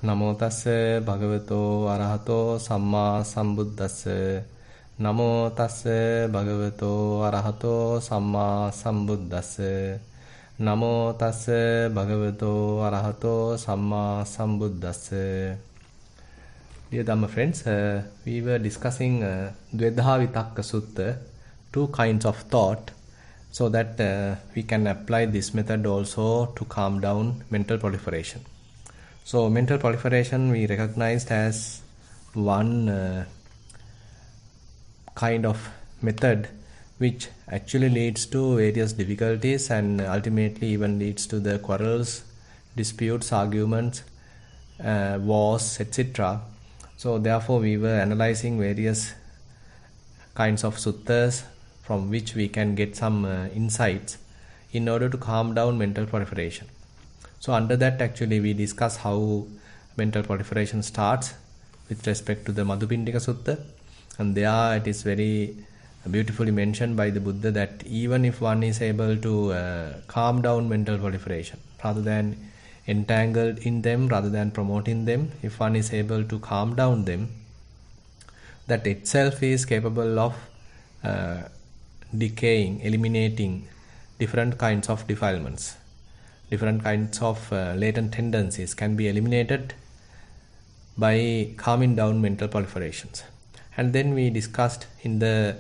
Namo tassa bhagavato arahato samma sambuddhassa. Namo tassa bhagavato arahato samma sambuddhassa. Namo tassa bhagavato arahato samma sambuddhassa. Dear Dhamma friends, we were discussing Dvedha Vitakka Sutta, two kinds of thought, so that we can apply this method also to calm down mental proliferation. So mental proliferation we recognized as one kind of method which actually leads to various difficulties and ultimately even leads to the quarrels, disputes, arguments, wars, etc. So therefore we were analyzing various kinds of suttas from which we can get some insights in order to calm down mental proliferation. So under that actually we discuss how mental proliferation starts with respect to the Madhupindika Sutta, and there it is very beautifully mentioned by the Buddha that even if one is able to calm down mental proliferation rather than entangled in them, rather than promoting them, if one is able to calm down them, that itself is capable of decaying, eliminating different kinds of defilements. Different kinds of latent tendencies can be eliminated by calming down mental proliferations. And then we discussed in the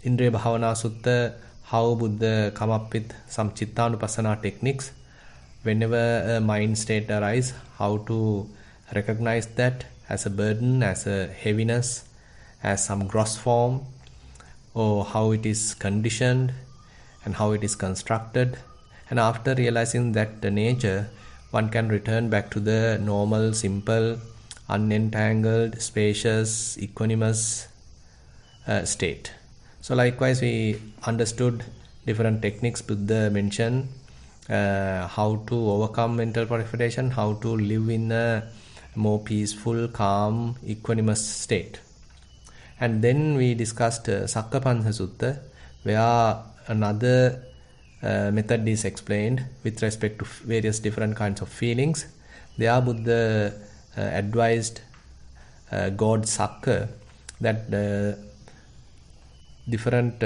Indriya Bhavana Sutta how Buddha come up with some Chittanupassana techniques. Whenever a mind state arises, how to recognize that as a burden, as a heaviness, as some gross form, or how it is conditioned and how it is constructed. And after realizing that the nature, one can return back to the normal, simple, unentangled, spacious, equanimous state. So likewise we understood different techniques Buddha mentioned, how to overcome mental proliferation, how to live in a more peaceful, calm, equanimous state. And then we discussed Sakkapanha Sutta, where another method is explained with respect to various different kinds of feelings. There Buddha advised God Sakka that different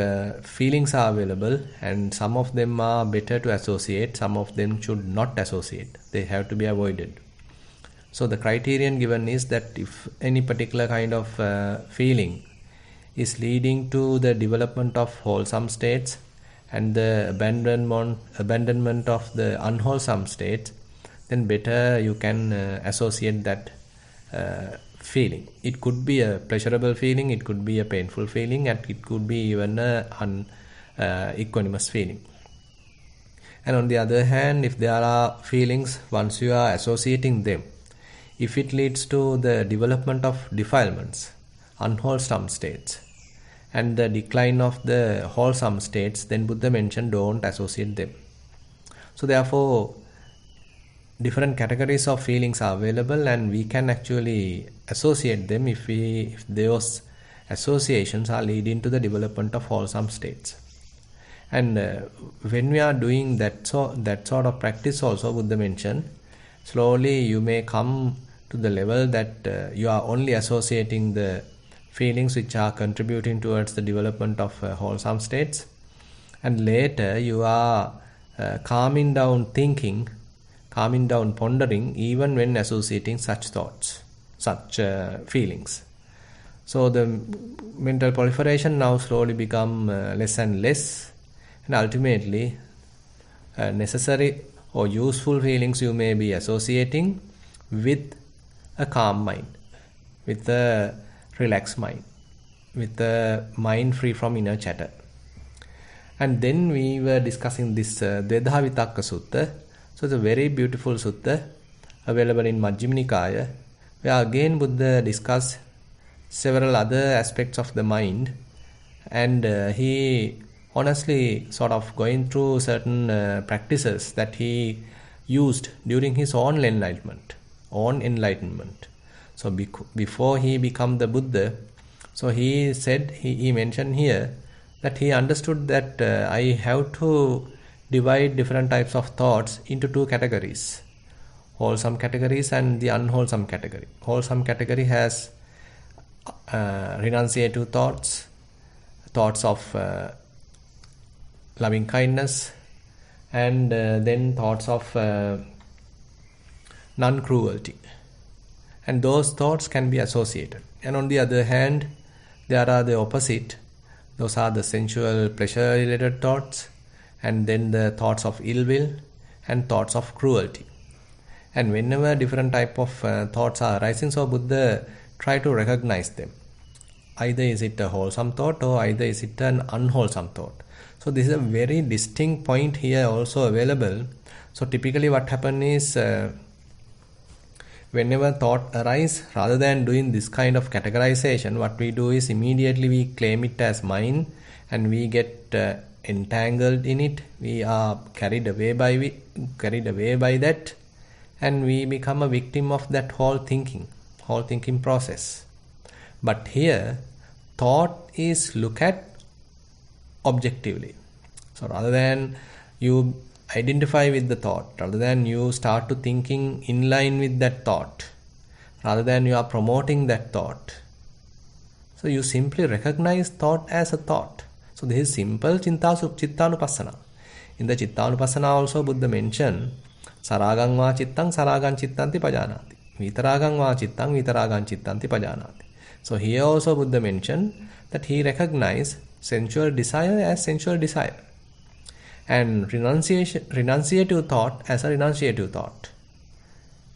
feelings are available and some of them are better to associate, some of them should not associate. They have to be avoided. So the criterion given is that if any particular kind of feeling is leading to the development of wholesome states and the abandonment of the unwholesome states, then better you can associate that feeling. It could be a pleasurable feeling, it could be a painful feeling, and it could be even an equanimous feeling. And on the other hand, if there are feelings, once you are associating them, if it leads to the development of defilements, unwholesome states, and the decline of the wholesome states, then Buddha mentioned don't associate them. So therefore, different categories of feelings are available and we can actually associate them if those associations are leading to the development of wholesome states. And when we are doing that sort of practice also, Buddha mentioned, slowly you may come to the level that you are only associating the feelings which are contributing towards the development of wholesome states, and later you are calming down thinking, calming down pondering even when associating such thoughts, such feelings. So the mental proliferation now slowly become less and less, and ultimately necessary or useful feelings you may be associating with a calm mind, with a relaxed mind, with a mind free from inner chatter. And then we were discussing this Dvedha Vitakka Sutta. So it's a very beautiful sutta available in Majjhima Nikaya, where again Buddha discussed several other aspects of the mind, and he honestly sort of going through certain practices that he used during his own enlightenment. So before he became the Buddha, so he said, he mentioned here that he understood that I have to divide different types of thoughts into two categories. wholesome categories and the unwholesome category. Wholesome category has renunciative thoughts, thoughts of loving kindness, and then thoughts of non-cruelty. And those thoughts can be associated. And on the other hand, there are the opposite. Those are the sensual pleasure-related thoughts, and then the thoughts of ill will and thoughts of cruelty. And whenever different type of thoughts are arising, so Buddha try to recognize them. Either is it a wholesome thought or either is it an unwholesome thought. So this is a very distinct point here also available. So typically what happens is whenever thought arise, rather than doing this kind of categorization, what we do is immediately we claim it as mine and we get entangled in it. We are carried away by that, and we become a victim of that whole thinking process. But here, thought is looked at objectively. So rather than you identify with the thought, rather than you start to thinking in line with that thought, rather than you are promoting that thought, so you simply recognize thought as a thought. So this is simple Chittanupassana. In the Chittanupassana also Buddha mentioned Saragang va chittang saragang chittanti pajanati, Vitaragang va chittang vitaragang chittanti pajanati. So here also Buddha mentioned that he recognized sensual desire as sensual desire, and renunciative thought as a renunciative thought.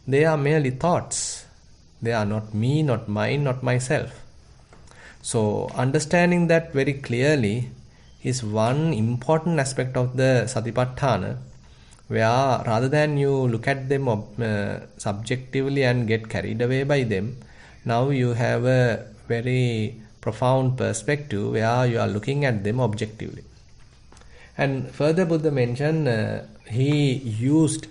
They are merely thoughts. They are not me, not mine, not myself. So understanding that very clearly is one important aspect of the Satipatthana, where rather than you look at them subjectively and get carried away by them, now you have a very profound perspective where you are looking at them objectively. And further Buddha mentioned, he used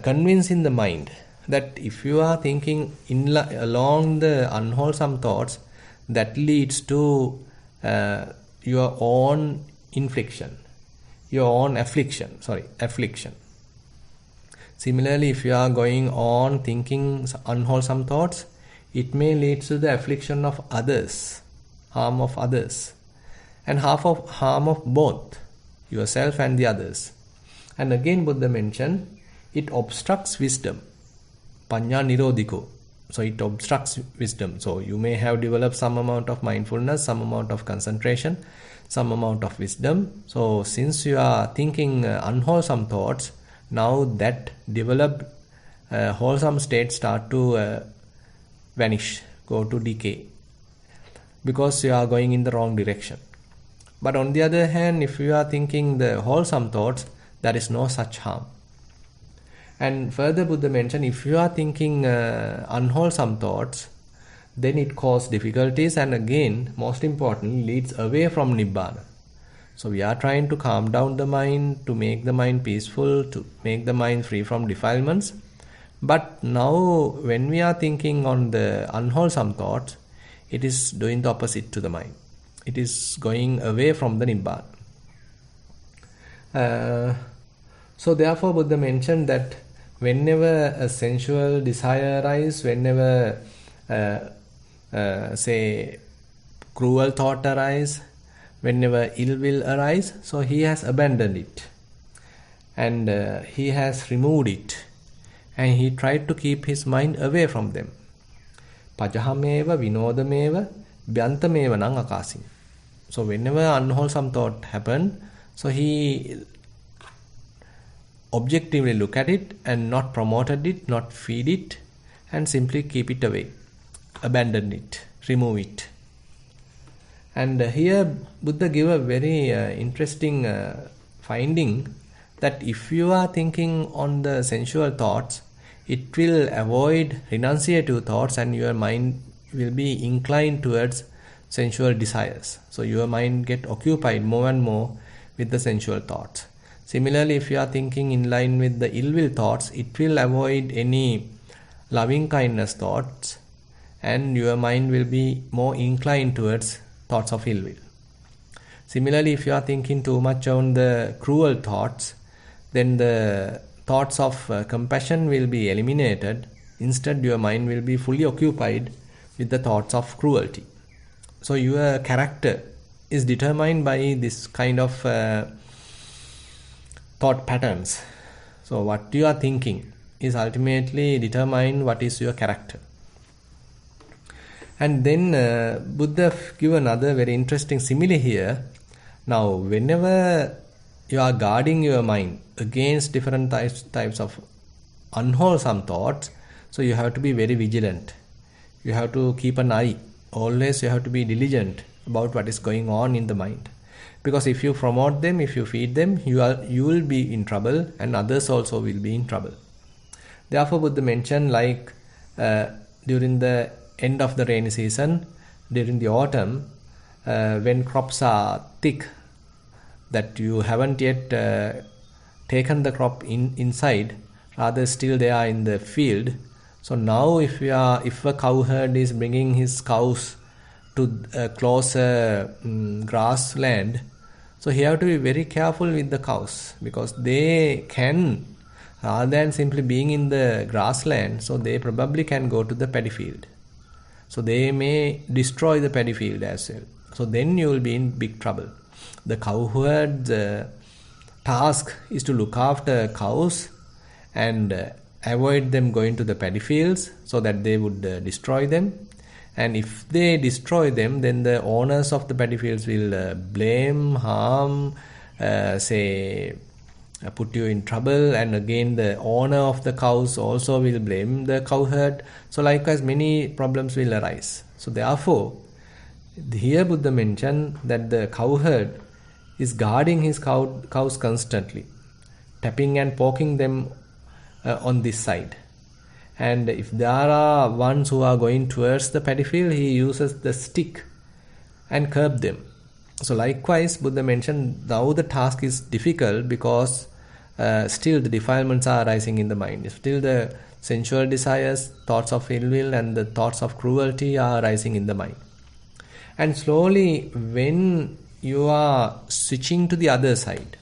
convincing the mind that if you are thinking along the unwholesome thoughts, that leads to your own affliction. Similarly, if you are going on thinking unwholesome thoughts, it may lead to the affliction of others, harm of others, and harm of both yourself and the others. And again Buddha mentioned, it obstructs wisdom, panya nirodhiko. So it obstructs wisdom. So you may have developed some amount of mindfulness, some amount of concentration, some amount of wisdom. So since you are thinking unwholesome thoughts, now that developed wholesome state start to vanish, go to decay, because you are going in the wrong direction. But on the other hand, if you are thinking the wholesome thoughts, there is no such harm. And further Buddha mentioned, if you are thinking unwholesome thoughts, then it causes difficulties, and again, most importantly, leads away from Nibbana. So we are trying to calm down the mind, to make the mind peaceful, to make the mind free from defilements. But now when we are thinking on the unwholesome thoughts, it is doing the opposite to the mind. It is going away from the Nibbana. So therefore Buddha mentioned that whenever a sensual desire arises, whenever say cruel thought arises, whenever ill will arise, so he has abandoned it, and he has removed it, and he tried to keep his mind away from them. Pajahameva vinodameva byantameva nang akasi. So whenever unwholesome thought happened, so he objectively look at it and not promoted it, not feed it, and simply keep it away, abandon it, remove it. And here Buddha give a very interesting finding, that if you are thinking on the sensual thoughts, it will avoid renunciative thoughts and your mind will be inclined towards sensual desires. So your mind get occupied more and more with the sensual thoughts. Similarly, if you are thinking in line with the ill will thoughts, it will avoid any loving kindness thoughts, and your mind will be more inclined towards thoughts of ill will. Similarly, if you are thinking too much on the cruel thoughts, then the thoughts of compassion will be eliminated. Instead, your mind will be fully occupied with the thoughts of cruelty. So your character is determined by this kind of thought patterns. So what you are thinking is ultimately determine what is your character. And then Buddha give another very interesting simile here. Now, whenever you are guarding your mind against different types of unwholesome thoughts, so you have to be very vigilant. You have to keep an eye. Always you have to be diligent about what is going on in the mind. Because if you promote them, if you feed them, you will be in trouble, and others also will be in trouble. Therefore, Buddha mentioned, like during the end of the rainy season, during the autumn, when crops are thick, that you haven't yet taken the crop inside, rather still they are in the field. So now if a cow herd is bringing his cows to a closer grassland, so you have to be very careful with the cows, because they can, rather than simply being in the grassland, so they probably can go to the paddy field. So they may destroy the paddy field as well. So then you will be in big trouble. The cow herd's task is to look after cows and avoid them going to the paddy fields so that they would destroy them. And if they destroy them, then the owners of the paddy fields will blame, harm, put you in trouble, and again the owner of the cows also will blame the cow herd. So likewise many problems will arise. So therefore, here Buddha mentioned that the cow herd is guarding his cows constantly, tapping and poking them on this side. And if there are ones who are going towards the paddy field, he uses the stick and curb them. So likewise, Buddha mentioned now the task is difficult because still the defilements are arising in the mind. Still the sensual desires, thoughts of ill will, and the thoughts of cruelty are arising in the mind. And slowly, when you are switching to the other side,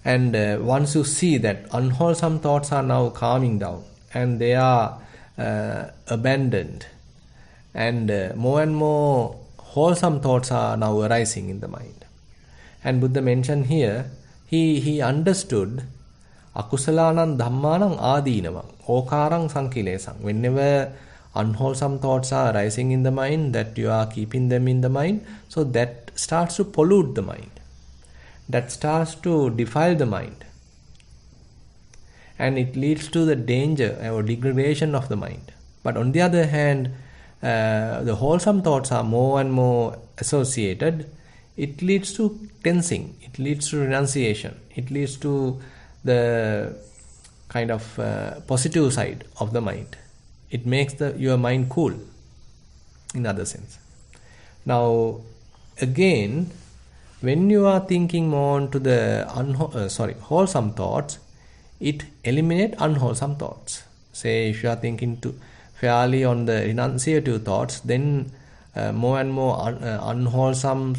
and once you see that unwholesome thoughts are now calming down and they are abandoned, and more wholesome thoughts are now arising in the mind. And Buddha mentioned here, he understood akusalanam dhammanam adinamam okarang sankilesam. Whenever unwholesome thoughts are arising in the mind, that you are keeping them in the mind, so that starts to pollute the mind. That starts to defile the mind, and it leads to the danger or degradation of the mind. But on the other hand, the wholesome thoughts are more and more associated. It leads to tensing, it leads to renunciation, it leads to the kind of positive side of the mind. It makes your mind cool, in other sense. Now, again, when you are thinking more onto the wholesome thoughts, it eliminates unwholesome thoughts. Say, if you are thinking fairly on the renunciative thoughts, then more and more unwholesome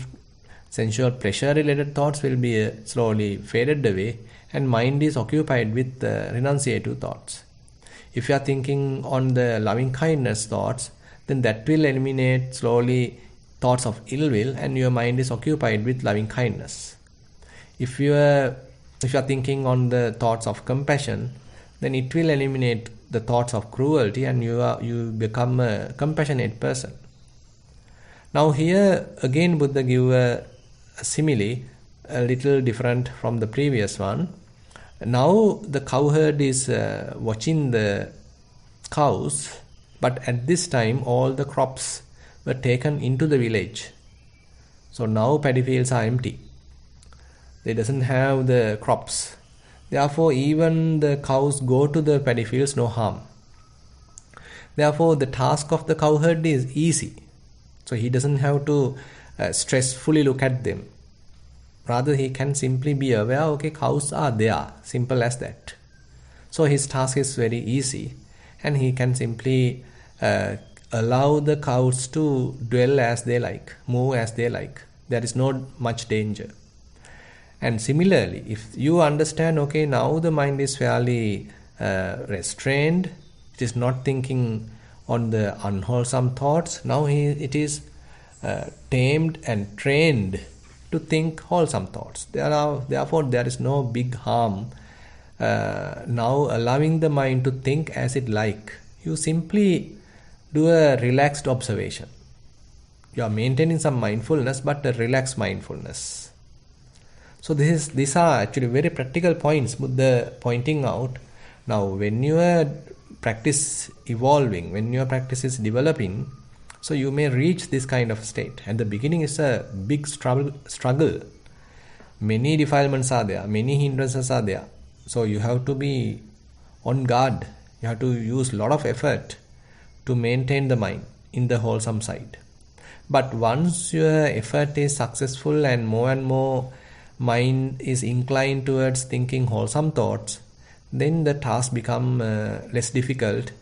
sensual pleasure-related thoughts will be slowly faded away, and mind is occupied with renunciative thoughts. If you are thinking on the loving-kindness thoughts, then that will eliminate slowly thoughts of ill will, and your mind is occupied with loving kindness. If you are thinking on the thoughts of compassion, then it will eliminate the thoughts of cruelty, and you become a compassionate person. Now here again Buddha give a simile, a little different from the previous one. Now the cow herd is watching the cows, but at this time all the crops were taken into the village. So now paddy fields are empty. They doesn't have the crops. Therefore, even the cows go to the paddy fields, no harm. Therefore, the task of the cow herd is easy. So he doesn't have to stressfully look at them. Rather, he can simply be aware, okay, cows are there. Simple as that. So his task is very easy, and he can simply allow the cows to dwell as they like, move as they like. There is not much danger. And similarly, if you understand, okay, now the mind is fairly restrained, it is not thinking on the unwholesome thoughts, now it is tamed and trained to think wholesome thoughts. Therefore, there is no big harm now allowing the mind to think as it like. You simply do a relaxed observation. You are maintaining some mindfulness, but a relaxed mindfulness. So these are actually very practical points Buddha pointing out. Now, when your practice evolving, when your practice is developing, so you may reach this kind of state. At the beginning is a big struggle. Many defilements are there, many hindrances are there. So you have to be on guard. You have to use a lot of effort to maintain the mind in the wholesome side. But once your effort is successful and more mind is inclined towards thinking wholesome thoughts, then the task become less difficult,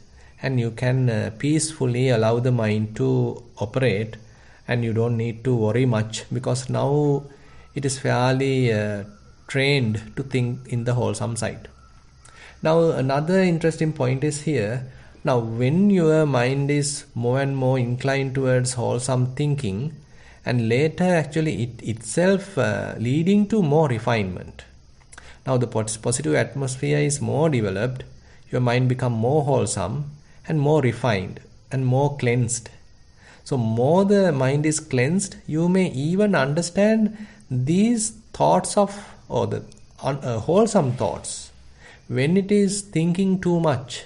and you can peacefully allow the mind to operate, and you don't need to worry much because now it is fairly trained to think in the wholesome side. Now another interesting point is here. Now when your mind is more and more inclined towards wholesome thinking, and later actually it itself leading to more refinement. Now the positive atmosphere is more developed, your mind become more wholesome and more refined and more cleansed. So more the mind is cleansed, you may even understand these thoughts of, or the wholesome thoughts, when it is thinking too much,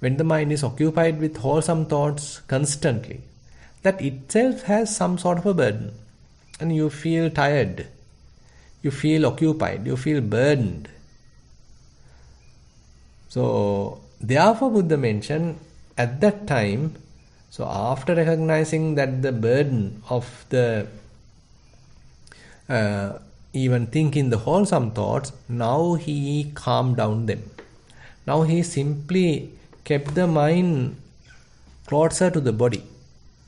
when the mind is occupied with wholesome thoughts constantly, that itself has some sort of a burden, and you feel tired, you feel occupied, you feel burdened. So therefore Buddha mentioned at that time, so after recognizing that the burden of the even thinking the wholesome thoughts, now he calmed down them. Now he simply kept the mind closer to the body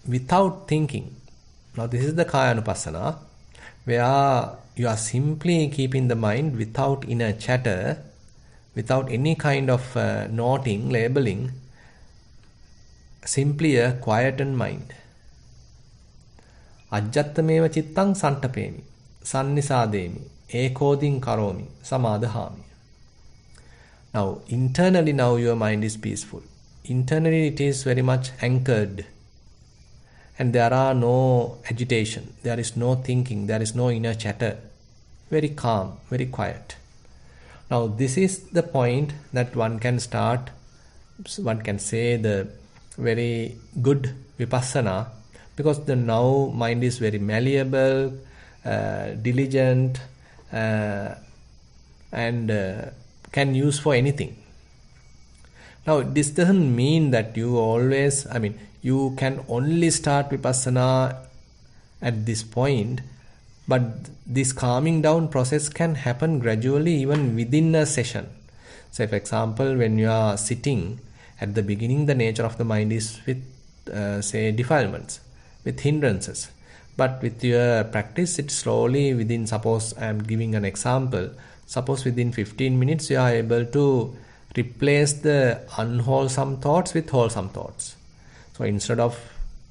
without thinking. Now this is the Kaya-anupassana, where you are simply keeping the mind without inner chatter, without any kind of noting, labeling, simply a quietened mind. Ajjattameva chittang santapemi, sannisademi, ekodin karomi, samadhami. Now internally now your mind is peaceful. Internally it is very much anchored, and there are no agitation, there is no thinking, there is no inner chatter. Very calm, very quiet. Now this is the point that one can start, one can say the very good vipassana, because the now mind is very malleable, diligent, and can use for anything. Now this doesn't mean that you always, you can only start vipassana at this point, but this calming down process can happen gradually even within a session. Say for example, when you are sitting, at the beginning the nature of the mind is with say defilements, with hindrances. But with your practice, it slowly within, suppose I am giving an example, suppose within 15 minutes you are able to replace the unwholesome thoughts with wholesome thoughts. So instead of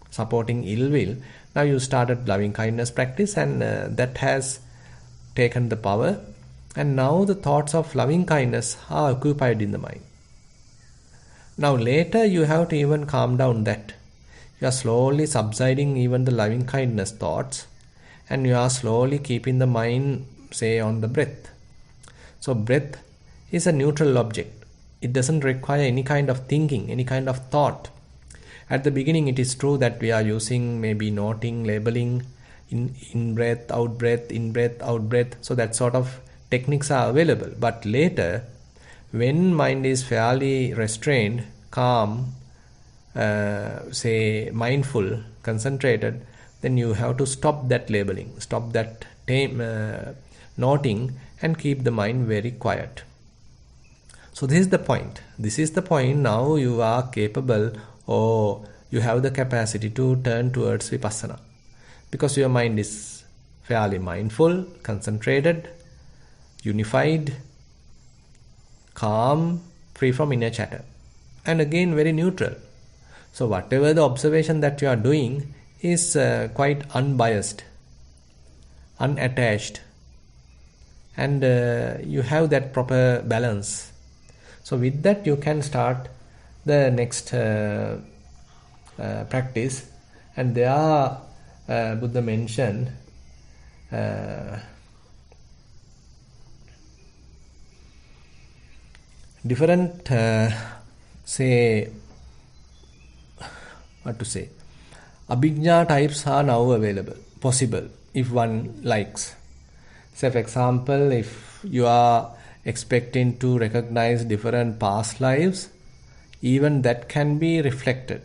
supporting ill will, now you started loving kindness practice, and that has taken the power, and now the thoughts of loving kindness are occupied in the mind. Now later you have to even calm down that. You are slowly subsiding even the loving kindness thoughts, and you are slowly keeping the mind, say, on the breath. So breath is a neutral object. It doesn't require any kind of thinking, any kind of thought. At the beginning it is true that we are using maybe noting, labeling, in breath, out breath, in breath, out breath. So that sort of techniques are available. But later, when mind is fairly restrained, calm, say mindful, concentrated, then you have to stop that labeling, stop that noting, and keep the mind very quiet. So this is the point. This is the point. Now you are capable, or you have the capacity to turn towards vipassana, because your mind is fairly mindful, concentrated, unified, calm, free from inner chatter, and again very neutral. So whatever the observation that you are doing is quite unbiased, unattached, and you have that proper balance. So with that you can start the next practice, and there Buddha mentioned different abhijna types are now available, possible if one likes. Say for example, if you are expecting to recognize different past lives, even that can be reflected.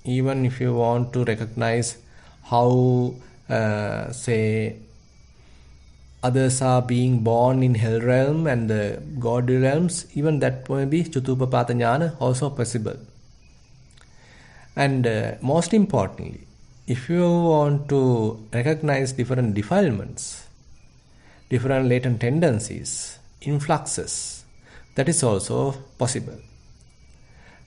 Even if you want to recognize how others are being born in hell realm and the god realms, even that may be Chutupapata Jnana also possible. And most importantly, if you want to recognize different defilements, different latent tendencies, influxes, that is also possible.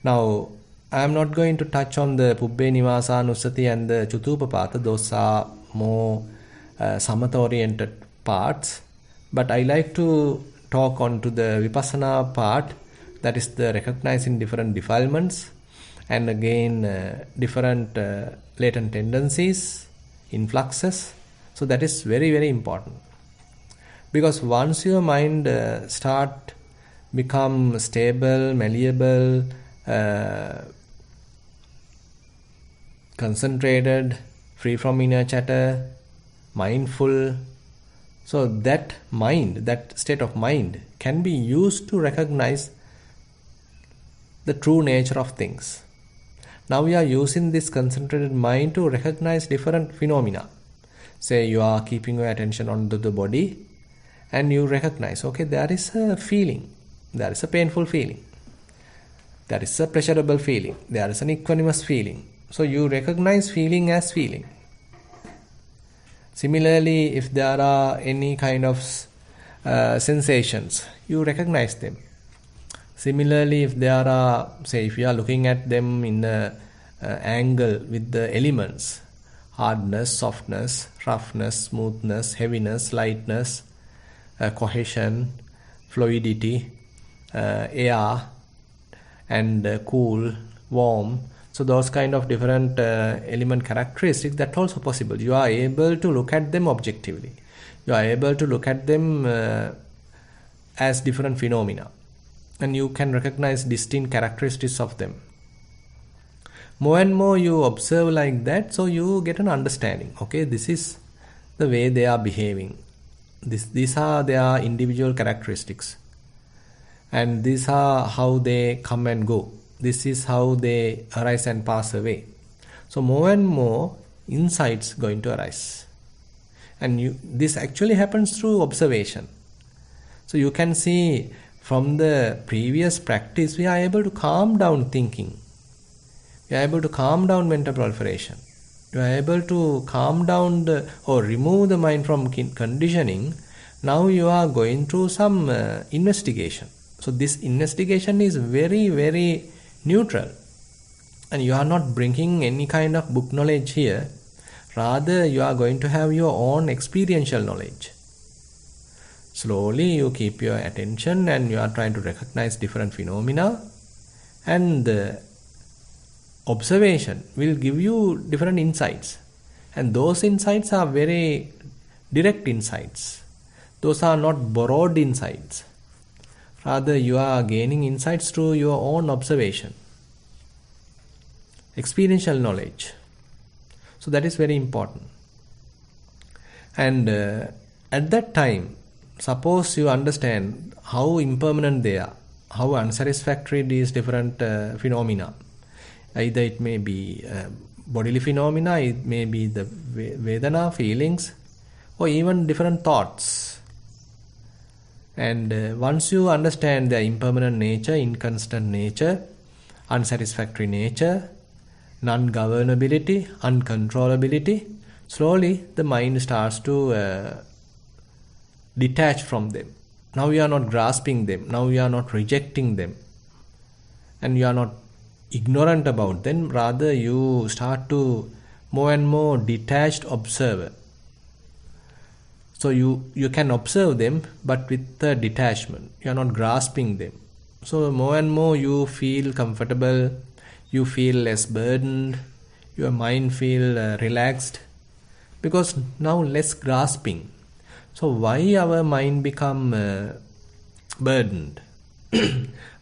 Now, I am not going to touch on the Pubbe Nivasa Nusati and the Chutupapata. Those are more samatha-oriented parts. But I like to talk on to the Vipassana part, that is the recognizing different defilements and again different latent tendencies, influxes. So that is very, very important. Because once your mind start become stable, malleable, concentrated, free from inner chatter, mindful, so that mind, that state of mind can be used to recognize the true nature of things. Now we are using this concentrated mind to recognize different phenomena. Say you are keeping your attention on the body and you recognize, okay, there is a feeling, there is a painful feeling, there is a pleasurable feeling, there is an equanimous feeling. So you recognize feeling as feeling. Similarly, if there are any kind of sensations, you recognize them. Similarly, if there are, say, if you are looking at them in an angle with the elements, hardness, softness, roughness, smoothness, heaviness, lightness, cohesion, fluidity, air, and cool, warm. So those kind of different element characteristics, that's also possible. You are able to look at them objectively. You are able to look at them as different phenomena. And you can recognize distinct characteristics of them. More and more you observe like that, so you get an understanding. Okay, this is the way they are behaving. These are their individual characteristics. And these are how they come and go. This is how they arise and pass away. So more and more insights going to arise. And this actually happens through observation. So you can see from the previous practice, we are able to calm down thinking. We are able to calm down mental proliferation. You are able to calm down or remove the mind from conditioning. Now you are going through some investigation. So this investigation is very, very neutral. And you are not bringing any kind of book knowledge here. Rather, you are going to have your own experiential knowledge. Slowly you keep your attention and you are trying to recognize different phenomena, and the observation will give you different insights, and those insights are very direct insights. Those are not borrowed insights. Rather, you are gaining insights through your own observation, experiential knowledge. So that is very important. And at that time, suppose you understand how impermanent they are, how unsatisfactory these different phenomena. Either it may be bodily phenomena, it may be the Vedana, feelings, or even different thoughts. And once you understand their impermanent nature, inconstant nature, unsatisfactory nature, non-governability, uncontrollability, slowly the mind starts to detach from them. Now you are not grasping them, now you are not rejecting them, and you are not ignorant about them, rather you start to more and more detached observer. So you can observe them, but with the detachment. You are not grasping them. So more and more you feel comfortable, you feel less burdened, your mind feel relaxed, because now less grasping. So why our mind become burdened?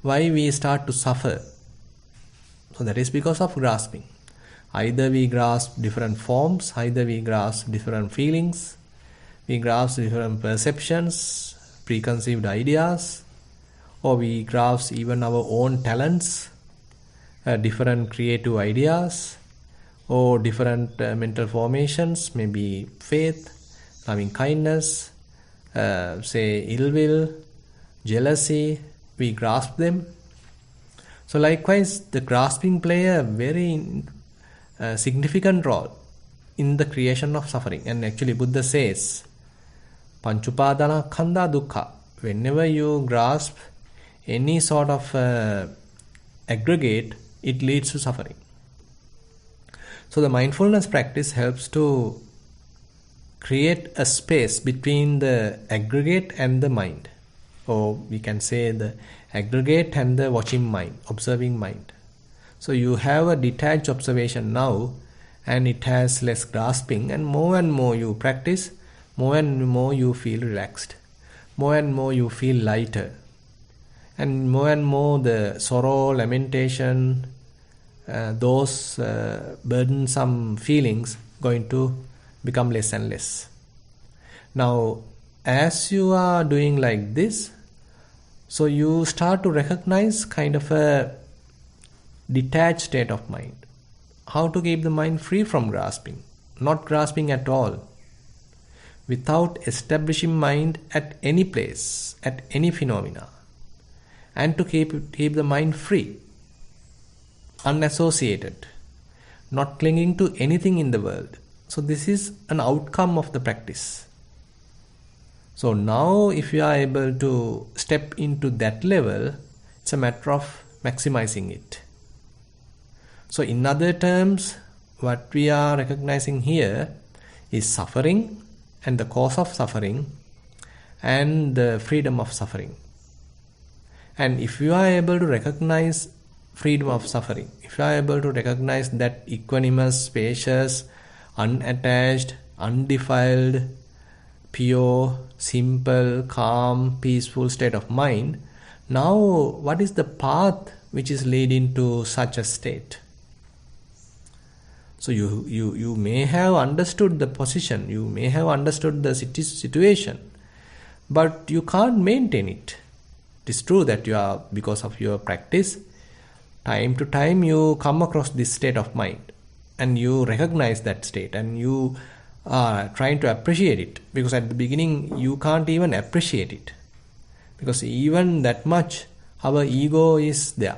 Why we start to suffer? So that is because of grasping. Either we grasp different forms, either we grasp different feelings, we grasp different perceptions, preconceived ideas, or we grasp even our own talents, different creative ideas, or different mental formations, maybe faith, loving kindness, say ill will, jealousy, we grasp them. So likewise, the grasping play a very significant role in the creation of suffering. And actually Buddha says, Panchupadana Khanda Dukkha. Whenever you grasp any sort of aggregate, it leads to suffering. So the mindfulness practice helps to create a space between the aggregate and the mind. Or we can say the aggregate and the watching mind, observing mind. So you have a detached observation now, and it has less grasping, and more you practice, more and more you feel relaxed, more and more you feel lighter, and more the sorrow, lamentation, those burdensome feelings going to become less and less. Now, as you are doing like this, so you start to recognize kind of a detached state of mind. How to keep the mind free from grasping, not grasping at all, without establishing mind at any place, at any phenomena, and to keep the mind free, unassociated, not clinging to anything in the world. So this is an outcome of the practice. So now if you are able to step into that level, it's a matter of maximizing it. So in other terms, what we are recognizing here is suffering and the cause of suffering and the freedom of suffering. And if you are able to recognize freedom of suffering, if you are able to recognize that equanimous, spacious, unattached, undefiled, pure, simple, calm, peaceful state of mind, now what is the path which is leading to such a state? So you may have understood the position, you may have understood the situation, but you can't maintain it. It is true that you are, because of your practice, time to time you come across this state of mind and you recognize that state and you are trying to appreciate it, because at the beginning you can't even appreciate it, because even that much our ego is there.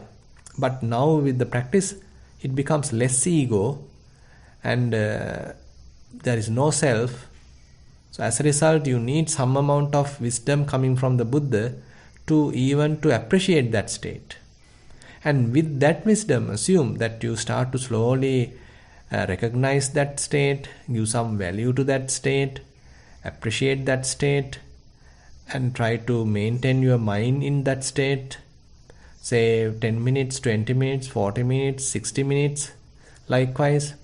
But now with the practice it becomes less ego, and there is no self. So as a result, you need some amount of wisdom coming from the Buddha to appreciate that state. And with that wisdom, assume that you start to slowly recognize that state, give some value to that state, appreciate that state, and try to maintain your mind in that state. Say 10 minutes, 20 minutes, 40 minutes, 60 minutes, likewise.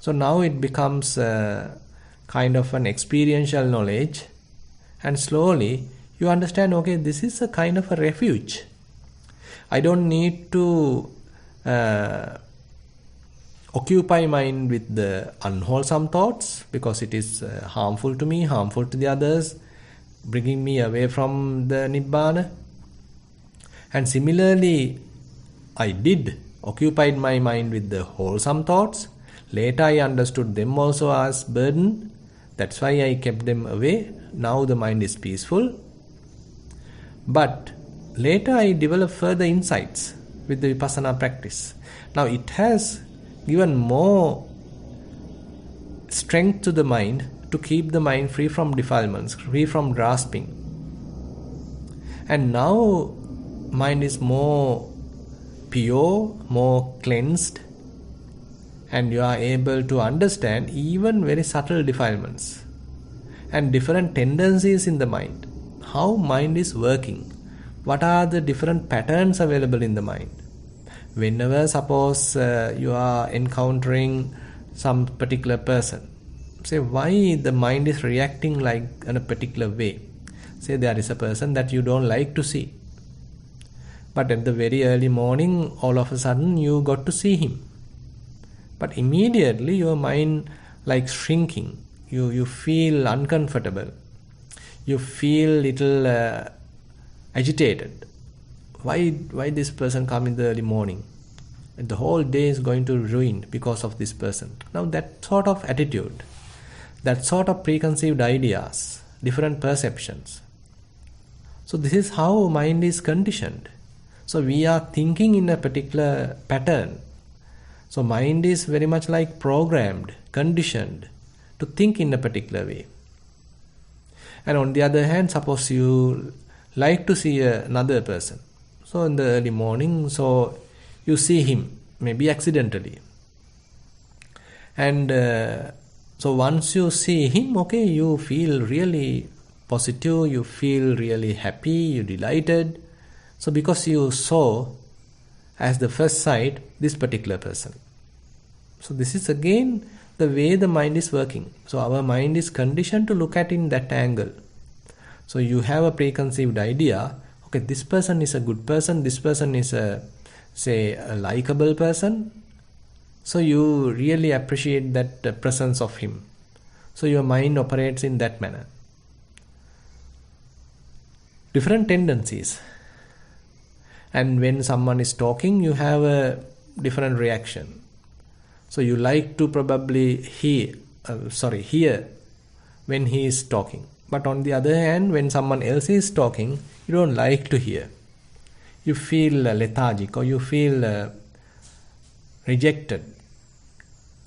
So now it becomes kind of an experiential knowledge, and slowly you understand, okay, this is a kind of a refuge. I don't need to occupy mind with the unwholesome thoughts, because it is harmful to me, harmful to the others, bringing me away from the Nibbana. And similarly, I did occupied my mind with the wholesome thoughts. Later I understood them also as burden. That's why I kept them away. Now the mind is peaceful. But later I developed further insights with the Vipassana practice. Now it has given more strength to the mind to keep the mind free from defilements, free from grasping. And now mind is more pure, more cleansed, and you are able to understand even very subtle defilements and different tendencies in the mind. How mind is working. What are the different patterns available in the mind? Whenever, suppose, you are encountering some particular person, say why the mind is reacting like in a particular way. Say there is a person that you don't like to see, but at the very early morning, all of a sudden you got to see him. But immediately your mind like shrinking. You feel uncomfortable. You feel little agitated. Why this person come in the early morning? The whole day is going to ruin because of this person. Now that sort of attitude, that sort of preconceived ideas, different perceptions. So this is how mind is conditioned. So we are thinking in a particular pattern. So mind is very much like programmed, conditioned to think in a particular way. And on the other hand, suppose you like to see another person. So in the early morning, so you see him, maybe accidentally. And so once you see him, okay, you feel really positive, you feel really happy, you delighted. So because you saw as the first sight this particular person. So this is again the way the mind is working. So our mind is conditioned to look at in that angle. So you have a preconceived idea, okay, this person is a good person, this person is a likable person. So you really appreciate that presence of him. So your mind operates in that manner. Different tendencies. And when someone is talking, you have a different reaction. So you like to probably hear when he is talking. But on the other hand, when someone else is talking, you don't like to hear. You feel lethargic or you feel rejected.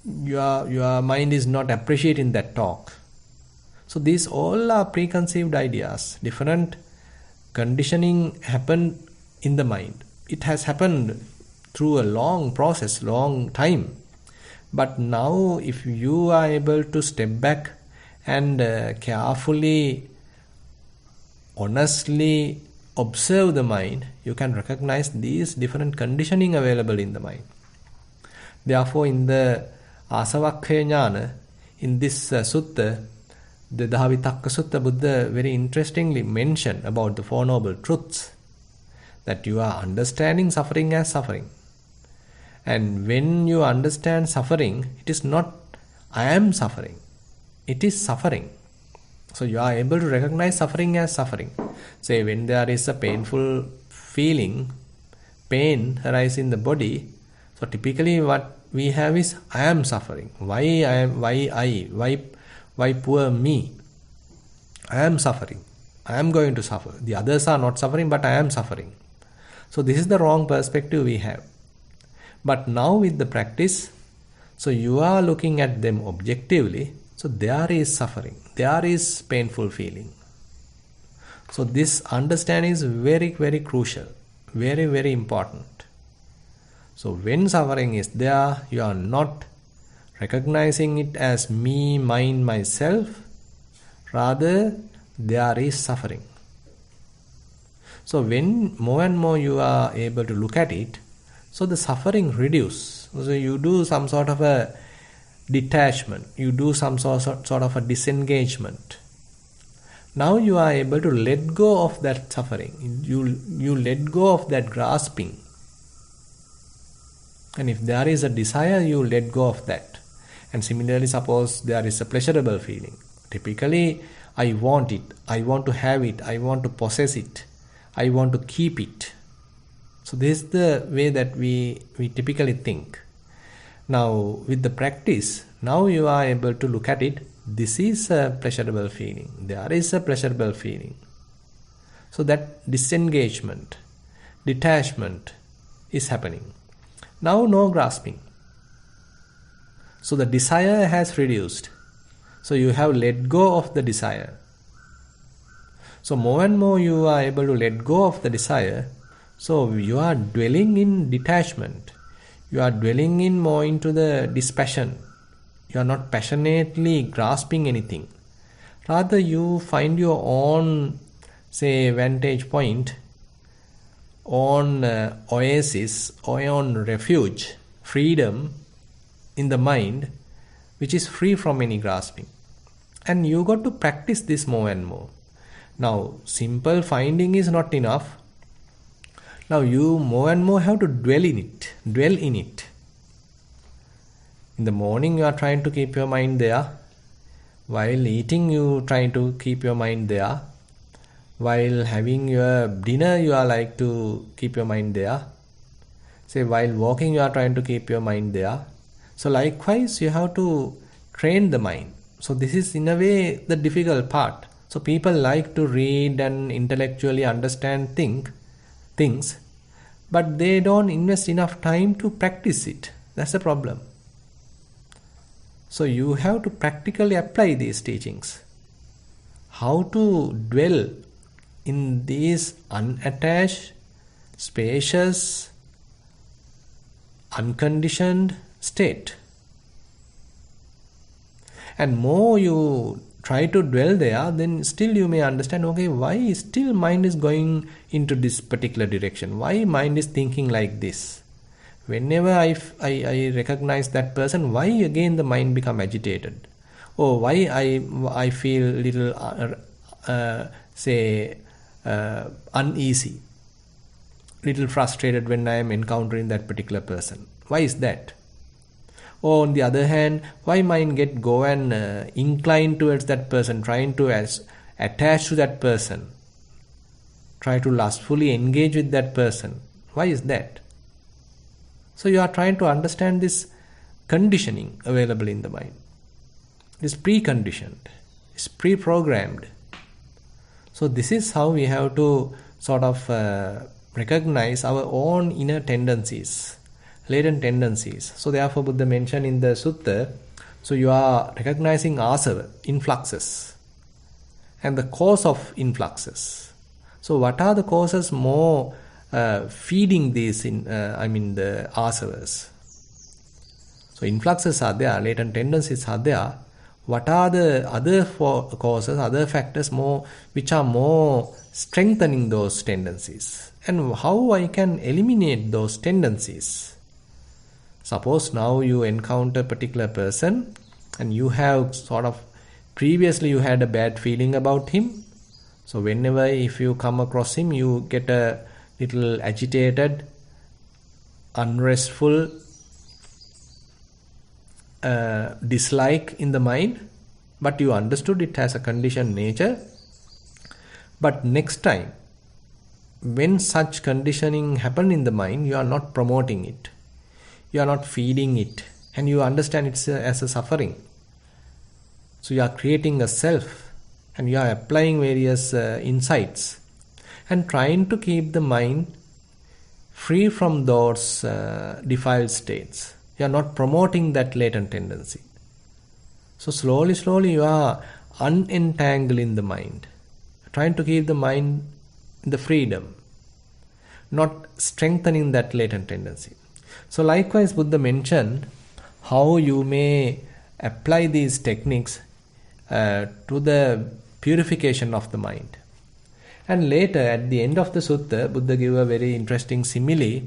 Your mind is not appreciating that talk. So these all are preconceived ideas. Different conditioning happened in the mind. It has happened through a long process, long time. But now if you are able to step back and carefully, honestly observe the mind, you can recognize these different conditioning available in the mind. Therefore, in the Asavakkaya Jnana, in this Sutta, the Dvedha Vitakka Sutta, Buddha very interestingly mentioned about the Four Noble Truths, that you are understanding suffering as suffering. And when you understand suffering, it is not I am suffering, it is suffering. So you are able to recognize suffering as suffering. Say when there is a painful feeling, pain arises in the body, so typically what we have is I am suffering. Why poor me? I am suffering. I am going to suffer. The others are not suffering, but I am suffering. So this is the wrong perspective we have. But now with the practice, so you are looking at them objectively. So there is suffering, there is painful feeling. So this understanding is very, very crucial, very, very important. So when suffering is there, you are not recognizing it as me, mine, myself. Rather, there is suffering. So when more and more you are able to look at it, so the suffering reduces. So you do some sort of a detachment, you do some sort of a disengagement. Now you are able to let go of that suffering. You let go of that grasping. And if there is a desire, you let go of that. And similarly, suppose there is a pleasurable feeling. Typically, I want it, I want to have it, I want to possess it, I want to keep it. So this is the way that we typically think. Now with the practice, now you are able to look at it. This is a pleasurable feeling. There is a pleasurable feeling. So that disengagement, detachment is happening. Now no grasping. So the desire has reduced. So you have let go of the desire. So more and more you are able to let go of the desire. So you are dwelling in detachment. You are dwelling in more into the dispassion. You are not passionately grasping anything. Rather you find your own, say, vantage point, own oasis, or own refuge, freedom in the mind, which is free from any grasping. And you got to practice this more and more. Now, simple finding is not enough. Now you more and more have to dwell in it. Dwell in it. In the morning you are trying to keep your mind there. While eating you try to keep your mind there. While having your dinner you are like to keep your mind there. Say while walking you are trying to keep your mind there. So likewise you have to train the mind. So this is in a way the difficult part. So people like to read and intellectually understand things, but they don't invest enough time to practice it. That's the problem. So you have to practically apply these teachings. How to dwell in this unattached, spacious, unconditioned state. And more you try to dwell there, then still you may understand, okay, why still mind is going into this particular direction? Why mind is thinking like this? Whenever I recognize that person, why again the mind become agitated? Or why I feel little, uneasy, little frustrated when I am encountering that particular person? Why is that? Or on the other hand, why mind go and incline towards that person, trying to attach to that person, try to lustfully engage with that person? Why is that? So you are trying to understand this conditioning available in the mind. It is preconditioned, it's pre-programmed. So this is how we have to sort of recognize our own inner tendencies, latent tendencies. So therefore Buddha mentioned in the Sutta, so you are recognizing asava, influxes, and the cause of influxes. So what are the causes more feeding these the asavas? So influxes are there, latent tendencies are there. What are the other causes, other factors more which are more strengthening those tendencies? And how I can eliminate those tendencies? Suppose now you encounter a particular person and you have sort of previously you had a bad feeling about him. So whenever if you come across him, you get a little agitated, unrestful, dislike in the mind, but you understood it has a conditioned nature. But next time, when such conditioning happen in the mind, you are not promoting it. You are not feeding it, and you understand it as a suffering. So you are creating a self, and you are applying various insights, and trying to keep the mind free from those defiled states. You are not promoting that latent tendency. So slowly you are unentangling the mind, trying to keep the mind in the freedom, not strengthening that latent tendency. So likewise Buddha mentioned how you may apply these techniques to the purification of the mind. And later at the end of the sutta, Buddha gave a very interesting simile.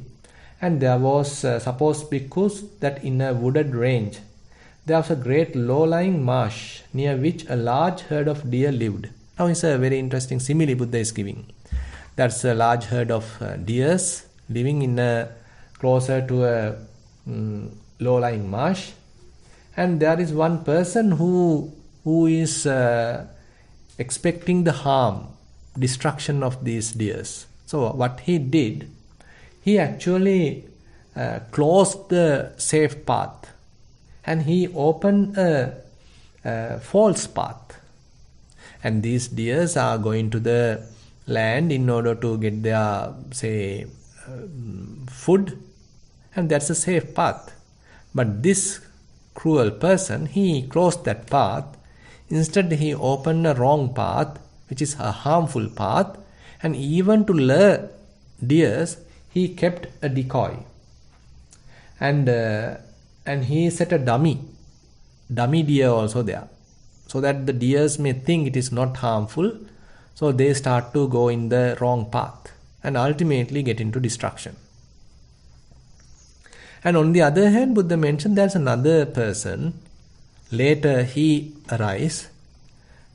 And there was, suppose bhikkhus, that in a wooded range, there was a great low-lying marsh near which a large herd of deer lived. Now it's a very interesting simile Buddha is giving. That's a large herd of deers living in a closer to a low-lying marsh. And there is one person who is expecting the harm, destruction of these deers. So what he did, he actually closed the safe path and he opened a false path. And these deers are going to the land in order to get their, say, food, and that's a safe path. But this cruel person, he closed that path. Instead, he opened a wrong path, which is a harmful path, and even to lure deers, he kept a decoy. And he set a dummy deer also there, so that the deers may think it is not harmful, so they start to go in the wrong path and ultimately get into destruction. And on the other hand, Buddha mentioned there's another person. Later he arises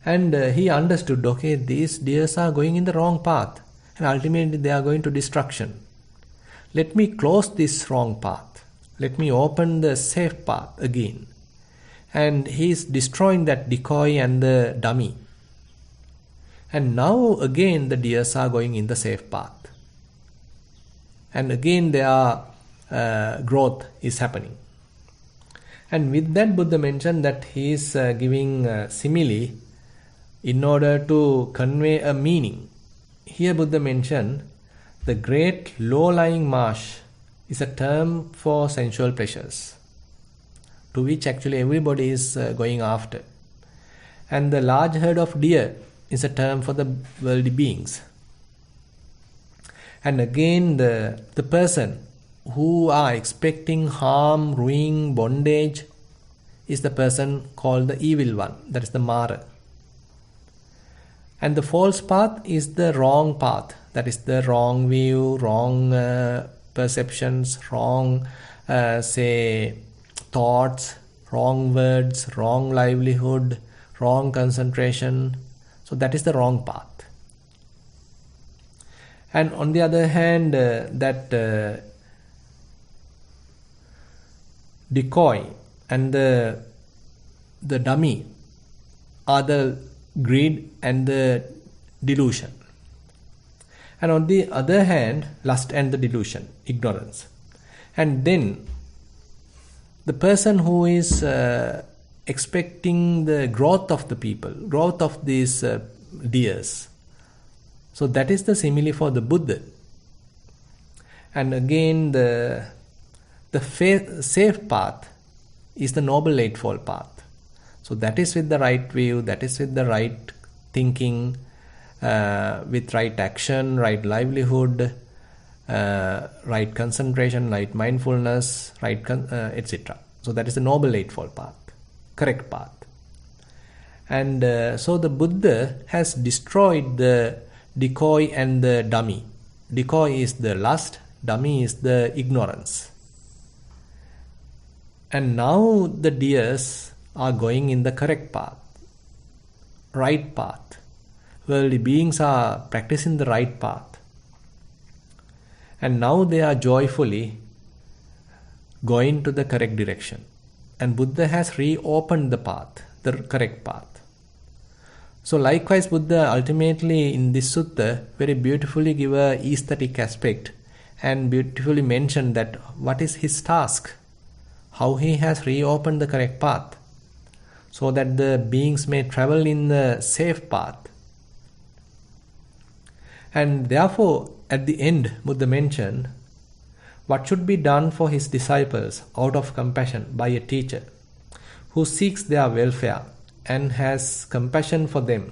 and he understood, okay, these deers are going in the wrong path and ultimately they are going to destruction. Let me close this wrong path. Let me open the safe path again. And he is destroying that decoy and the dummy. And now again the deers are going in the safe path. And again their growth is happening. And with that, Buddha mentioned that he is giving simile in order to convey a meaning. Here Buddha mentioned the great low-lying marsh is a term for sensual pleasures, to which actually everybody is going after. And the large herd of deer is a term for the worldly beings. And again, the person who are expecting harm, ruin, bondage is the person called the evil one, that is the Mara. And the false path is the wrong path, that is the wrong view, wrong perceptions, wrong thoughts, wrong words, wrong livelihood, wrong concentration. So that is the wrong path. And on the other hand, that decoy and the dummy are the greed and the delusion. And on the other hand, lust and the delusion, ignorance. And then the person who is expecting the growth of the people, growth of these deers. So that is the simile for the Buddha. And again, the safe path is the Noble Eightfold Path. So that is with the right view, that is with the right thinking, with right action, right livelihood, right concentration, right mindfulness, right etc. So that is the Noble Eightfold Path, correct path. And so the Buddha has destroyed the decoy and the dummy. Decoy is the lust, dummy is the ignorance. And now the deers are going in the correct path, right path. Worldly beings are practicing the right path. And now they are joyfully going to the correct direction. And Buddha has reopened the path, the correct path. So likewise, Buddha ultimately in this sutta very beautifully give a aesthetic aspect and beautifully mentioned that what is his task, how he has reopened the correct path, so that the beings may travel in the safe path. And therefore, at the end, Buddha mentioned what should be done for his disciples out of compassion by a teacher who seeks their welfare and has compassion for them.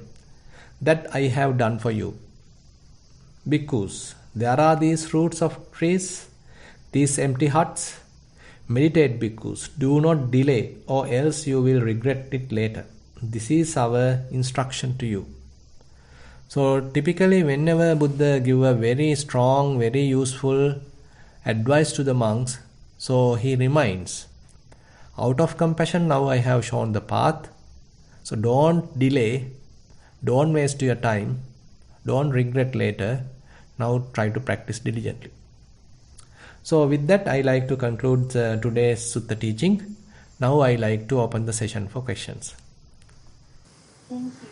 That I have done for you. Bhikkhus, there are these roots of trees, these empty huts. Meditate, bhikkhus, do not delay or else you will regret it later. This is our instruction to you. So typically whenever Buddha give a very strong, very useful advice to the monks, so he reminds, out of compassion now I have shown the path. So don't delay, don't waste your time, don't regret later. Now try to practice diligently. So with that, I like to conclude today's sutta teaching. Now I like to open the session for questions. Thank you.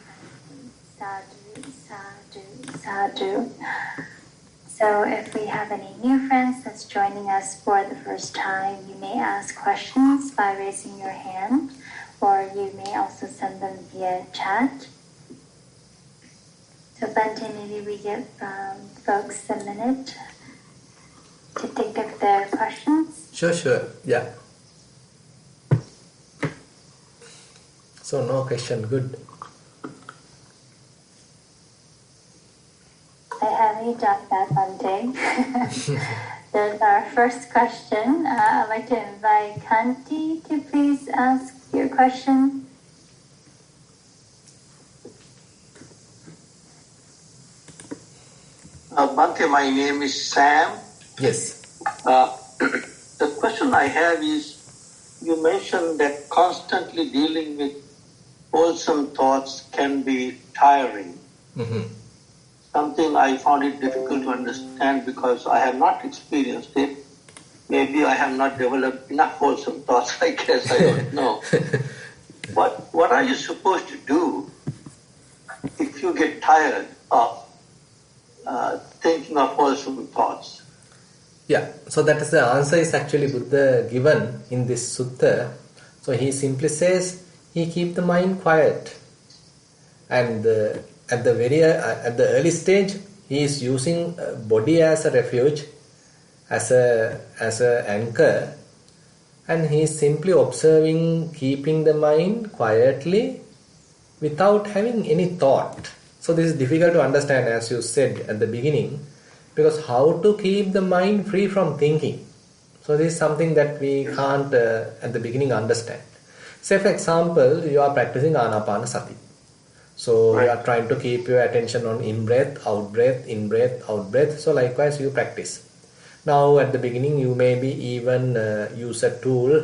Sadhu, sadhu, sadhu. So if we have any new friends that's joining us for the first time, you may ask questions by raising your hand, or you may also send them via chat. So Bante, maybe we give folks a minute to think of their questions. Sure, yeah. So no question, good. I haven't done that one day. There's our first question. I'd like to invite Kanti to please ask your question. Bhante, my name is Sam. Yes. The question I have is, you mentioned that constantly dealing with wholesome thoughts can be tiring. Mm-hmm. Something I found it difficult to understand because I have not experienced it. Maybe I have not developed enough wholesome thoughts, I guess, I don't know. What are you supposed to do if you get tired of thinking of wholesome thoughts? Yeah, so that is the answer is actually Buddha given in this sutta. So he simply says he keep the mind quiet, and at the early stage he is using body as a refuge, as a anchor, and he is simply observing, keeping the mind quietly without having any thought. So this is difficult to understand, as you said at the beginning, because how to keep the mind free from thinking. So this is something that we can't at the beginning understand. Say for example, you are practicing Anapanasati. So you are trying to keep your attention on in-breath, out-breath, in-breath, out-breath. So likewise you practice. Now at the beginning you maybe even use a tool,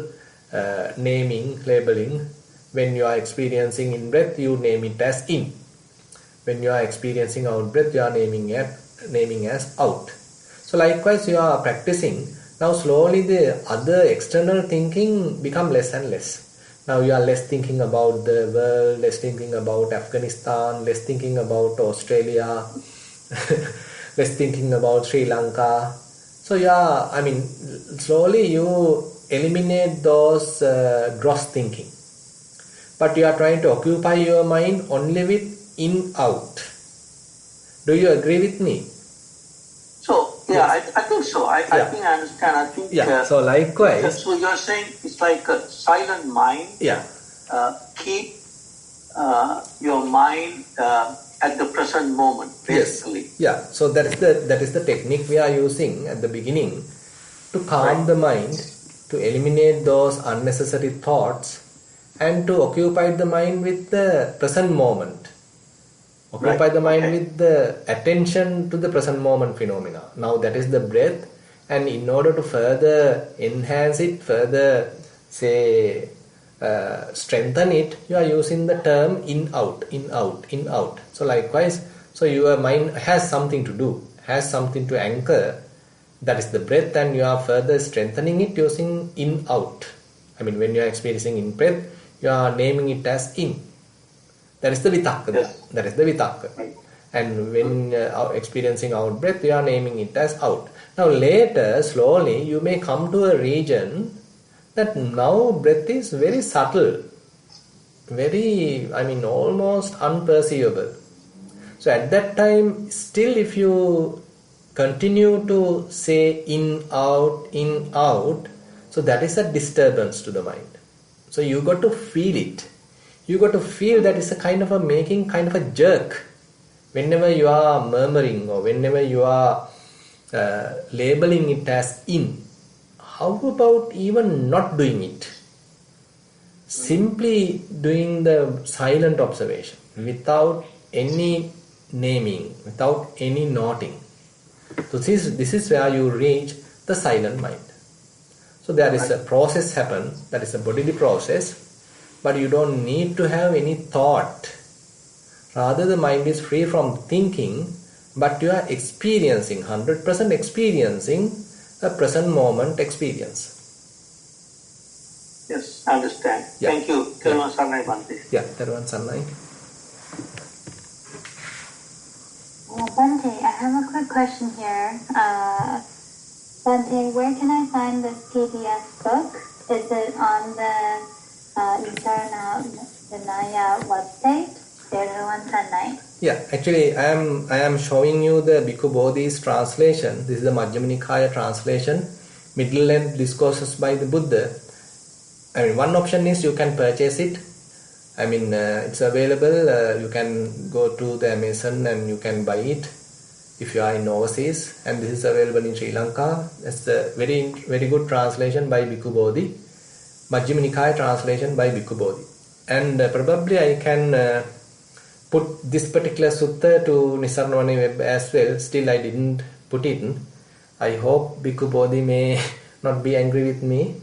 naming, labeling. When you are experiencing in-breath, you name it as in. When you are experiencing out-breath, you are naming as out. So likewise you are practicing. Now slowly the other external thinking become less and less. Now you are less thinking about the world, less thinking about Afghanistan, less thinking about Australia, less thinking about Sri Lanka. So slowly you eliminate those gross thinking. But you are trying to occupy your mind only with in, out. Do you agree with me? So, yeah, yes. I think so. I think I understand. I think. So likewise. So you're saying it's like a silent mind. Yeah. Keep your mind at the present moment, basically. Yes. Yeah. So that is the technique we are using at the beginning to calm the mind, to eliminate those unnecessary thoughts, and to occupy the mind with the present moment. Occupy the mind with the attention to the present moment phenomena. Now that is the breath, and in order to further enhance it, further strengthen it, you are using the term in out, in out, in out. So likewise, so your mind has something to do, has something to anchor. That is the breath, and you are further strengthening it using in out. When you are experiencing in breath, you are naming it as in. That is the Vitakka. Yes. That is the Vitakka. And when experiencing out breath, you are naming it as out. Now later, slowly, you may come to a region that now breath is very subtle, very, almost unperceivable. So at that time, still if you continue to say in, out, so that is a disturbance to the mind. So you got to feel it. You got to feel that it's a kind of a jerk. Whenever you are murmuring or whenever you are labeling it as in, how about even not doing it? Simply doing the silent observation without any naming, without any noting. So this is where you reach the silent mind. So there is a process happen, that is a bodily process, but you don't need to have any thought. Rather the mind is free from thinking, but you are experiencing, 100% experiencing a present moment experience. Yes, I understand. Yeah. Thank you. Thero Sarnai Bhante. Yeah, Thero Sarnai. Bhante, I have a quick question here. Bhante, where can I find this PDF book? Is it on the Nissarana Vanaya website? Yeah, actually I am showing you the Bhikkhu Bodhi's translation. This is the Majjhima Nikaya translation, middle length discourses by the Buddha. One option is you can purchase it. I mean, it's available. You can go to the Amazon and you can buy it if you are in overseas. And this is available in Sri Lanka. It's a very good translation by Bhikkhu Bodhi. Majjhima Nikaya translation by Bhikkhu Bodhi. And probably I can put this particular sutta to Nissarana web as well. Still I didn't put it in. I hope Bhikkhu Bodhi may not be angry with me.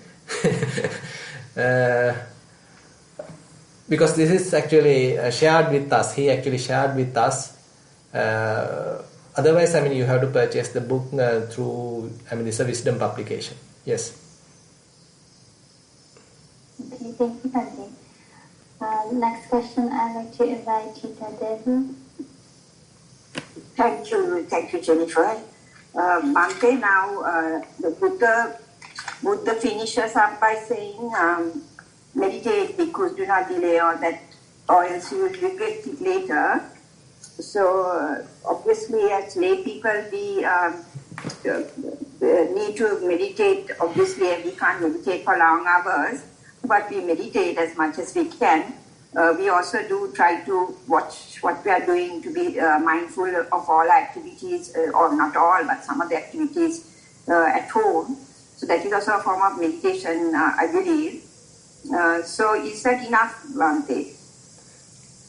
Because this is actually shared with us. He actually shared with us. Otherwise, I mean, you have to purchase the book through, I mean, it's a wisdom publication. Yes. Okay, thank you, Bhante. Next question, I'd like to invite Dvedha. Thank you, Jennifer. Bhante, now the Buddha finishes up by saying, meditate because do not delay or else you will regret it later. So obviously as lay people we need to meditate. Obviously we can't meditate for long hours, but we meditate as much as we can. We also do try to watch what we are doing, to be mindful of all activities, or not all, but some of the activities at home. So that is also a form of meditation, I believe. So is that enough, Bhante?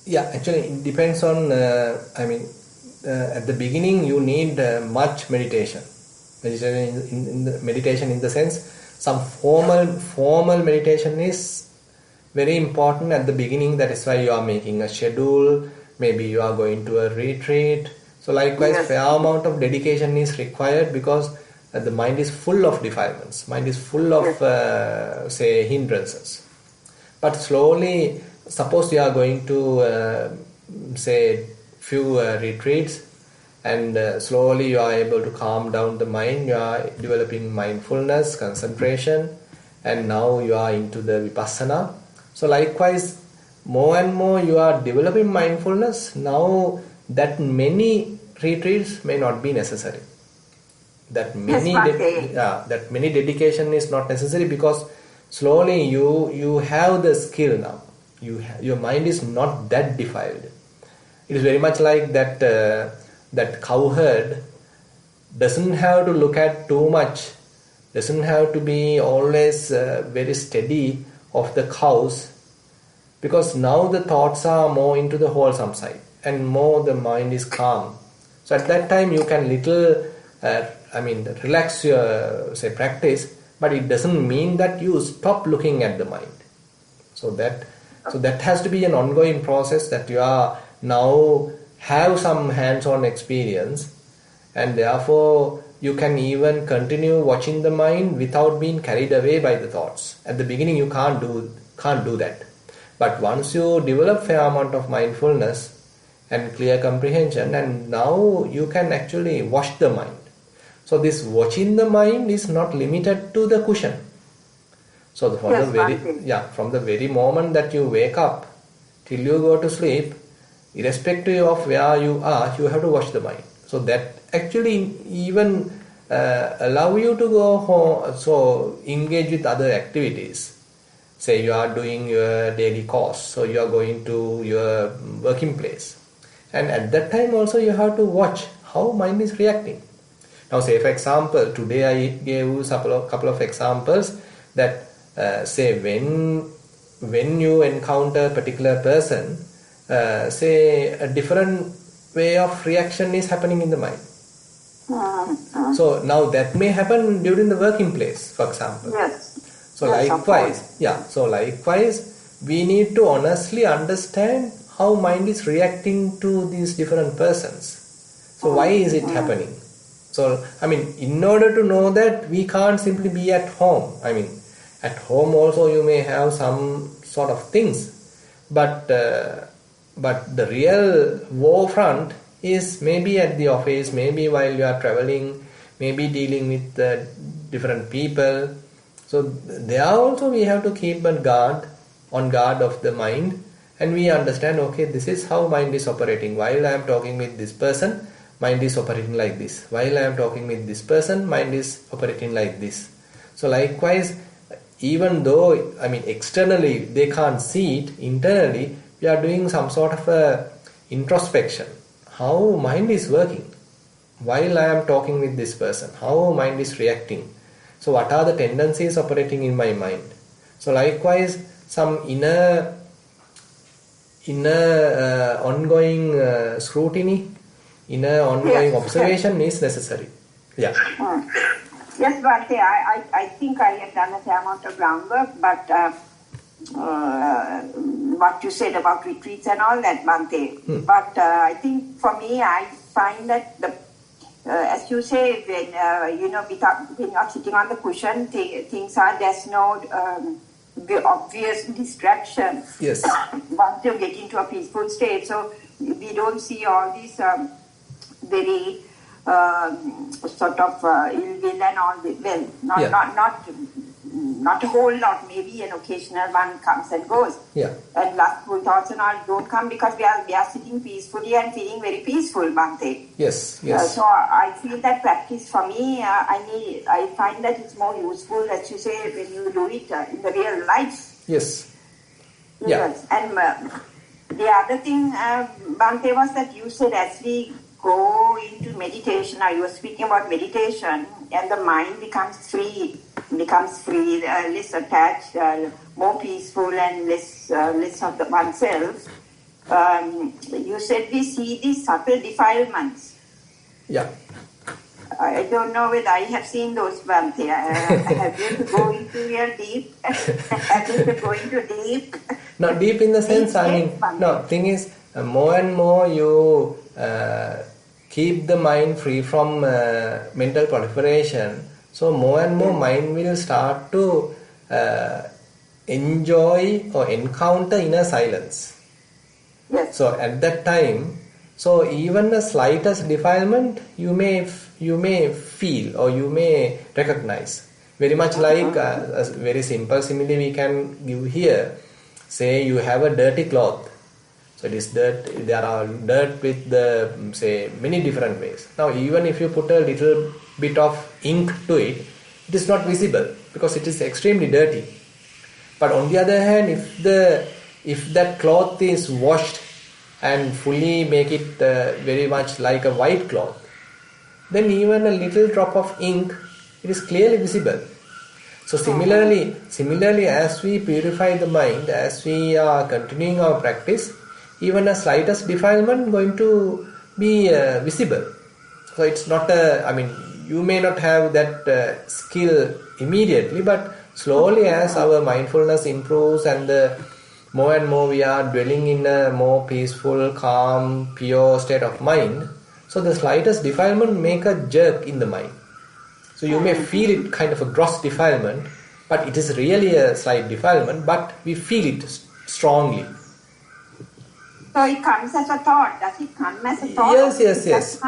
Yeah, actually it depends on, at the beginning you need much meditation. Meditation in the sense, some formal meditation is very important at the beginning. That is why you are making a schedule. Maybe you are going to a retreat. So likewise, Yes. fair amount of dedication is required because the mind is full of defilements. Mind is full of, say, hindrances. But slowly, suppose you are going to, say, few retreats, and slowly you are able to calm down the mind. You are developing mindfulness, concentration, and now you are into the vipassana. So likewise, more and more you are developing mindfulness. Now that many retreats may not be necessary. That many dedication is not necessary because slowly you have the skill now. Your mind is not that defiled. It is very much like that cowherd doesn't have to look at too much, doesn't have to be always very steady of the cows, because now the thoughts are more into the wholesome side and more the mind is calm. So at that time you can little relax your, say, practice, but it doesn't mean that you stop looking at the mind. So that has to be an ongoing process, that you are now have some hands-on experience, and therefore you can even continue watching the mind without being carried away by the thoughts. At the beginning you can't do that. But once you develop fair amount of mindfulness and clear comprehension, and now you can actually watch the mind. So this watching the mind is not limited to the cushion. So from the very moment that you wake up till you go to sleep, irrespective of where you are, you have to watch the mind. So that actually even allow you to go home, so engage with other activities. Say you are doing your daily course, so you are going to your working place, and at that time also you have to watch how mind is reacting. Now say for example, today I gave you a couple of examples that say when you encounter a particular person, say a different way of reaction is happening in the mind. So now that may happen during the working place, for example. Yes. So likewise, we need to honestly understand how mind is reacting to these different persons. So why is it happening? So, in order to know that, we can't simply be at home. At home also you may have some sort of things, but the real war front is maybe at the office, maybe while you are traveling, maybe dealing with different people. So there also we have to keep on guard of the mind, and we understand, okay, this is how mind is operating. While I am talking with this person, mind is operating like this. While I am talking with this person, mind is operating like this. So likewise, even though, I mean, externally they can't see it, internally we are doing some sort of a introspection. How mind is working while I am talking with this person, how mind is reacting. So what are the tendencies operating in my mind? So likewise, some inner ongoing scrutiny, inner ongoing observation is necessary. Yeah. Yes, Bhante, I think I have done a fair amount of groundwork, but what you said about retreats and all that, Bhante. But I think for me, I find that as you say, when when you're sitting on the cushion, things are, there's no obvious distraction. Yes. Once you get into a peaceful state, so we don't see all these very sort of ill will and all. Well, not a whole lot. Maybe an occasional one comes and goes. Yeah. And lustful thoughts and all don't come because we are sitting peacefully and feeling very peaceful, Bhante. Yes. So I feel that practice for me, I find that it's more useful, as you say, when you do it in the real life. Yes. Yes. And the other thing, Bhante, was that you said as we go into meditation, or you were speaking about meditation, and the mind becomes free, less attached, more peaceful, and less of the oneself. You said we see these subtle defilements. Yeah. I don't know whether I have seen those, Bhante. Have you to go into real deep? Have you to go into deep? Not deep in the sense, I mean, no, thing is, more and more you keep the mind free from mental proliferation, so more and more mind will start to enjoy or encounter inner silence. Yes. So at that time, so even the slightest defilement you may feel or you may recognize. Very much like a very simple simile we can give here. Say you have a dirty cloth. So it is dirt. There are dirt with the, say, many different ways. Now even if you put a little bit of ink to it, it is not visible because it is extremely dirty. But on the other hand, if that cloth is washed and fully make it very much like a white cloth, then even a little drop of ink, it is clearly visible. So similarly, as we purify the mind, as we are continuing our practice, even a slightest defilement going to be visible. So it's not you may not have that skill immediately, but slowly as our mindfulness improves and more and more we are dwelling in a more peaceful, calm, pure state of mind, so the slightest defilement make a jerk in the mind. So you may feel it kind of a gross defilement, but it is really a slight defilement, but we feel it strongly. So it comes as a thought. Does it come as a thought?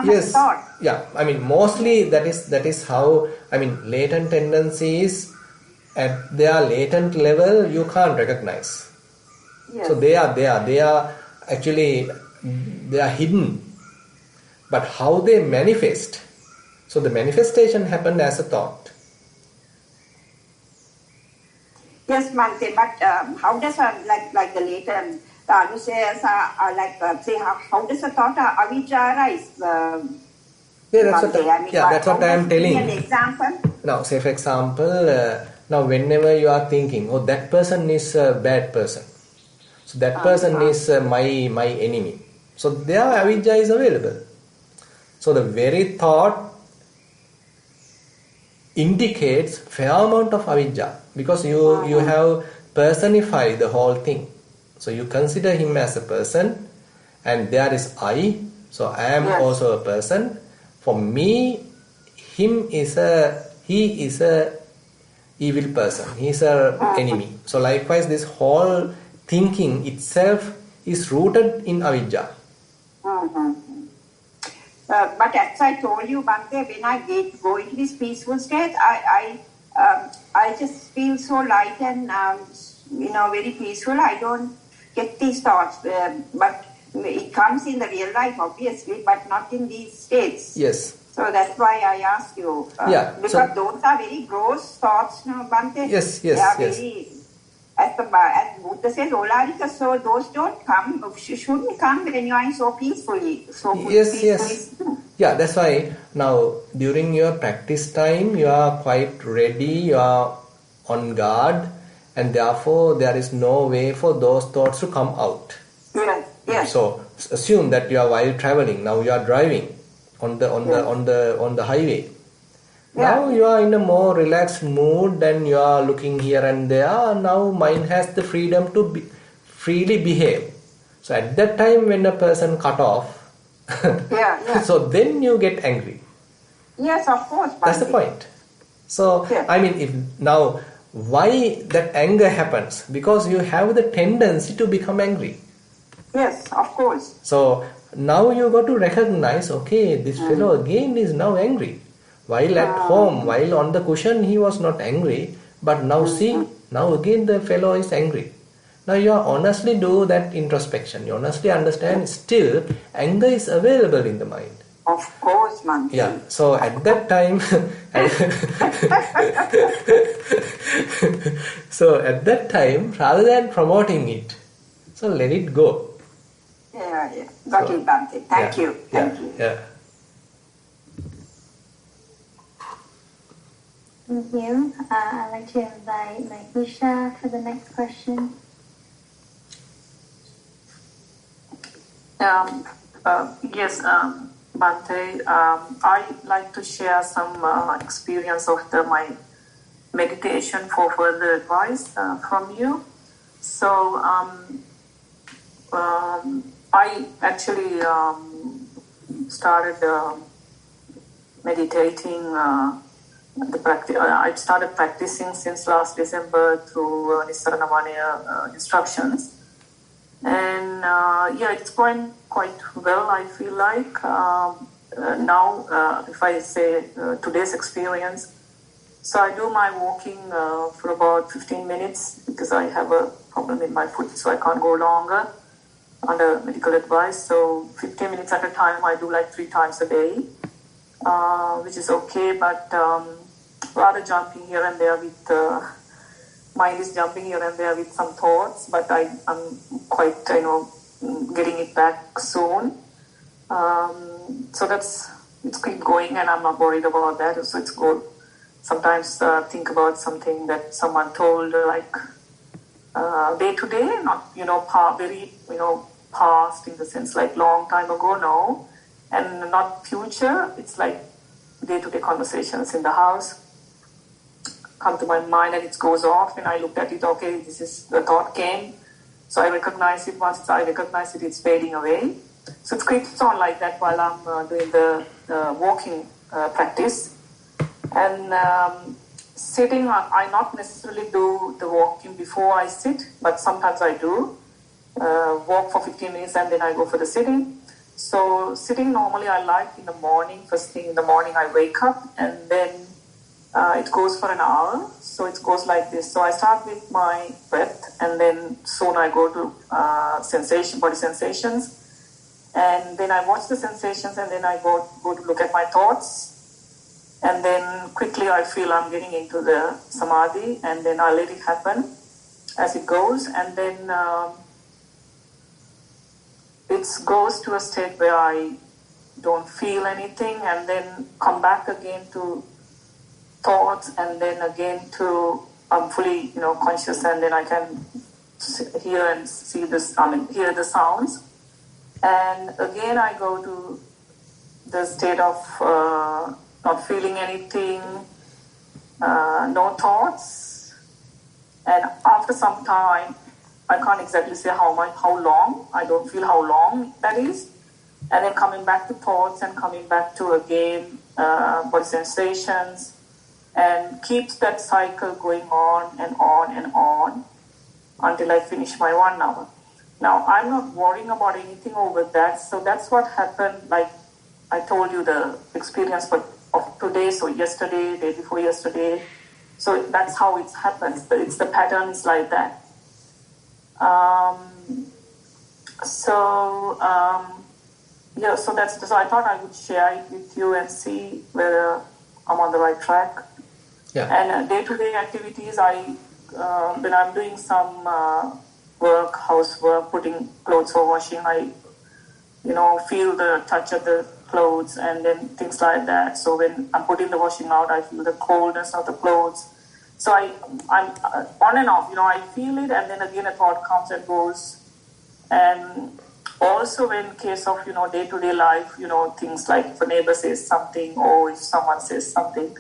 Yes. Yeah, I mean mostly that is how, I mean, latent tendencies at their latent level you can't recognize. Yes. So they are actually hidden. But how they manifest, so the manifestation happened as a thought. Yes, Bhante, but how does like the latent anusayas how does a thought avijja arise? That's what I am telling. An example. Now, say for example, now whenever you are thinking, oh, that person is a bad person, so that person is my enemy. So there avijja is available. So the very thought indicates fair amount of avijja because you have personified the whole thing. So you consider him as a person, and there is I. So I am also a person. For me, he is a evil person. He is a enemy. So likewise, this whole thinking itself is rooted in avijja. But as I told you, Bhante, when I go into this peaceful state, I just feel so light and very peaceful. I don't get these thoughts, but it comes in the real life, obviously, but not in these states. Yes. So that's why I asked you. Because those are very gross thoughts, no, Bhante? Yes. They are very, as Buddha says, Olarika, so those don't come, shouldn't come when you are so peacefully. Yes. Yeah, that's why now during your practice time, you are quite ready, you are on guard, and therefore there is no way for those thoughts to come out. Yes. So assume that you are while traveling. Now you are driving on the highway. Now you are in a more relaxed mood and you are looking here and there. Now mind has the freedom to freely behave. So at that time when a person cut off, so then you get angry. Yes, of course. That's the point. So I mean, if now why that anger happens? Because you have the tendency to become angry. Yes, of course. So now you got to recognize, okay, this fellow again is now angry. While at home, while on the cushion, he was not angry. But now see, now again the fellow is angry. Now you honestly do that introspection. You honestly understand still anger is available in the mind. Of course, man. Yeah. So at that time, rather than promoting it, so let it go. Yeah. Got it, Bhante. Thank you. Yeah. Thank you. I'd like to invite Mahisha for the next question. Yes, Bhante, I'd like to share some experience of my meditation for further advice from you. So, I actually started meditating. I started practicing since last December through Nissarana Vanaya instructions, and it's going quite well. I feel like now, if I say today's experience, so I do my walking for about 15 minutes because I have a problem in my foot, so I can't go longer under medical advice. So 15 minutes at a time, I do like 3 times a day, which is okay, but rather jumping here and there with mind is jumping here and there with some thoughts, but I'm quite getting it back soon. So it's keep going, and I'm not worried about that. So it's good. Sometimes think about something that someone told, like day to day, not very past in the sense like long time ago, no, and not future. It's like day-to-day conversations in the house come to my mind, and it goes off, and I looked at it. Okay, this is the thought came, so I recognize it. Once I recognize it, it's fading away. So it keeps on like that while I'm doing the walking practice. And sitting, I not necessarily do the walking before I sit, but sometimes I do walk for 15 minutes and then I go for the sitting. So sitting normally I like in the morning, first thing in the morning I wake up, and then it goes for an hour. So it goes like this. So I start with my breath, and then soon I go to body sensations, and then I watch the sensations, and then I go to look at my thoughts. And then quickly I feel I'm getting into the samadhi, and then I let it happen as it goes. And then it goes to a state where I don't feel anything, and then come back again to thoughts, and then again to I'm fully conscious, and then I can hear and see this. Hear the sounds, and again I go to the state of not feeling anything, no thoughts, and after some time, I can't exactly say how long, I don't feel how long that is, and then coming back to thoughts and coming back to again body sensations, and keeps that cycle going on and on and on until I finish my 1 hour. Now, I'm not worrying about anything over that, so that's what happened, like I told you the experience of today, so yesterday, day before yesterday. So that's how it happens. It's the pattern is like that. yeah, so I thought I would share it with you and see whether I'm on the right track. Yeah. And day-to-day activities, when I'm doing some work, housework, putting clothes for washing, I feel the touch of the clothes and then things like that. So when I'm putting the washing out, I feel the coldness of the clothes. So I'm on and off, I feel it, and then again a thought comes and goes. And also in case of, day-to-day life, things like if a neighbor says something or if someone says something,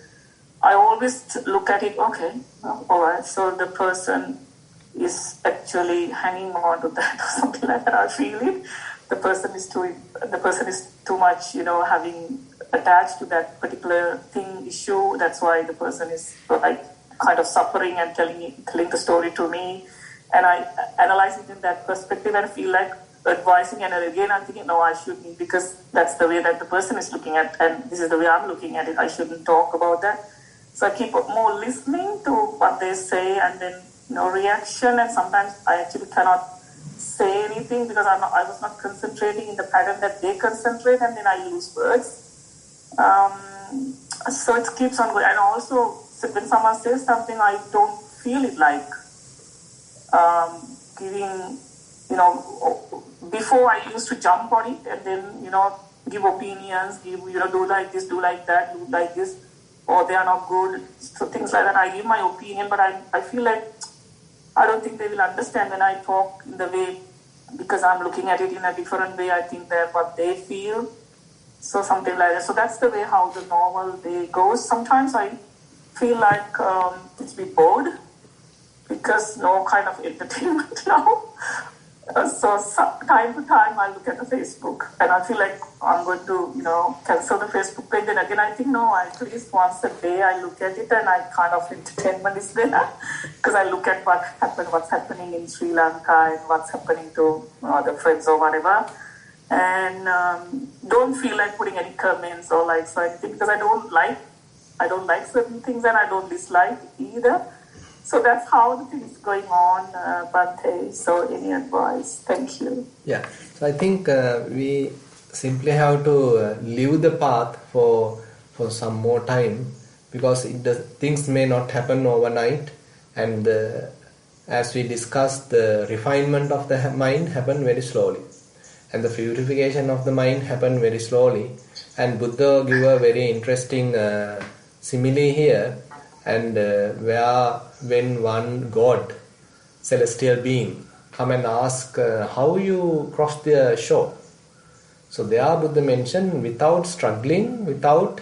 I always look at it, okay, all right, so the person is actually hanging on to that or something like that. I feel it. The person is too much, having attached to that particular issue. That's why the person is like kind of suffering and telling the story to me. And I analyze it in that perspective and feel like advising. And again, I'm thinking, no, I shouldn't, because that's the way that the person is looking at, and this is the way I'm looking at it. I shouldn't talk about that. So I keep more listening to what they say, and then no reaction. And sometimes I actually cannot say anything because I was not concentrating in the pattern that they concentrate, and then I lose words. So it keeps on going. And also, when someone says something, I don't feel it like giving, before I used to jump on it and then, give opinions, do like this, do like that, do like this, or they are not good. So things like that. I give my opinion, but I feel like I don't think they will understand when I talk in the way, because I'm looking at it in a different way. I think that what they feel. So something like that. So that's the way how the normal day goes. Sometimes I feel like it's be bored because no kind of entertainment now. So time to time I look at the Facebook and I feel like I'm going to, cancel the Facebook page. And again, I think, no, at least once a day I look at it and I kind of entertainment is there because I look at what's happening in Sri Lanka and what's happening to the friends or whatever. And don't feel like putting any comments or likes or anything because I don't like certain things and I don't dislike either. So that's how the thing is going on, Bhante. So any advice? Thank you. Yeah. So I think we simply have to leave the path for some more time, because things may not happen overnight, and as we discussed, the refinement of the mind happen very slowly, and the purification of the mind happen very slowly. And Buddha give a very interesting simile here, and when one God, celestial being, come and ask how you cross the shore. So there Buddha mentioned without struggling, without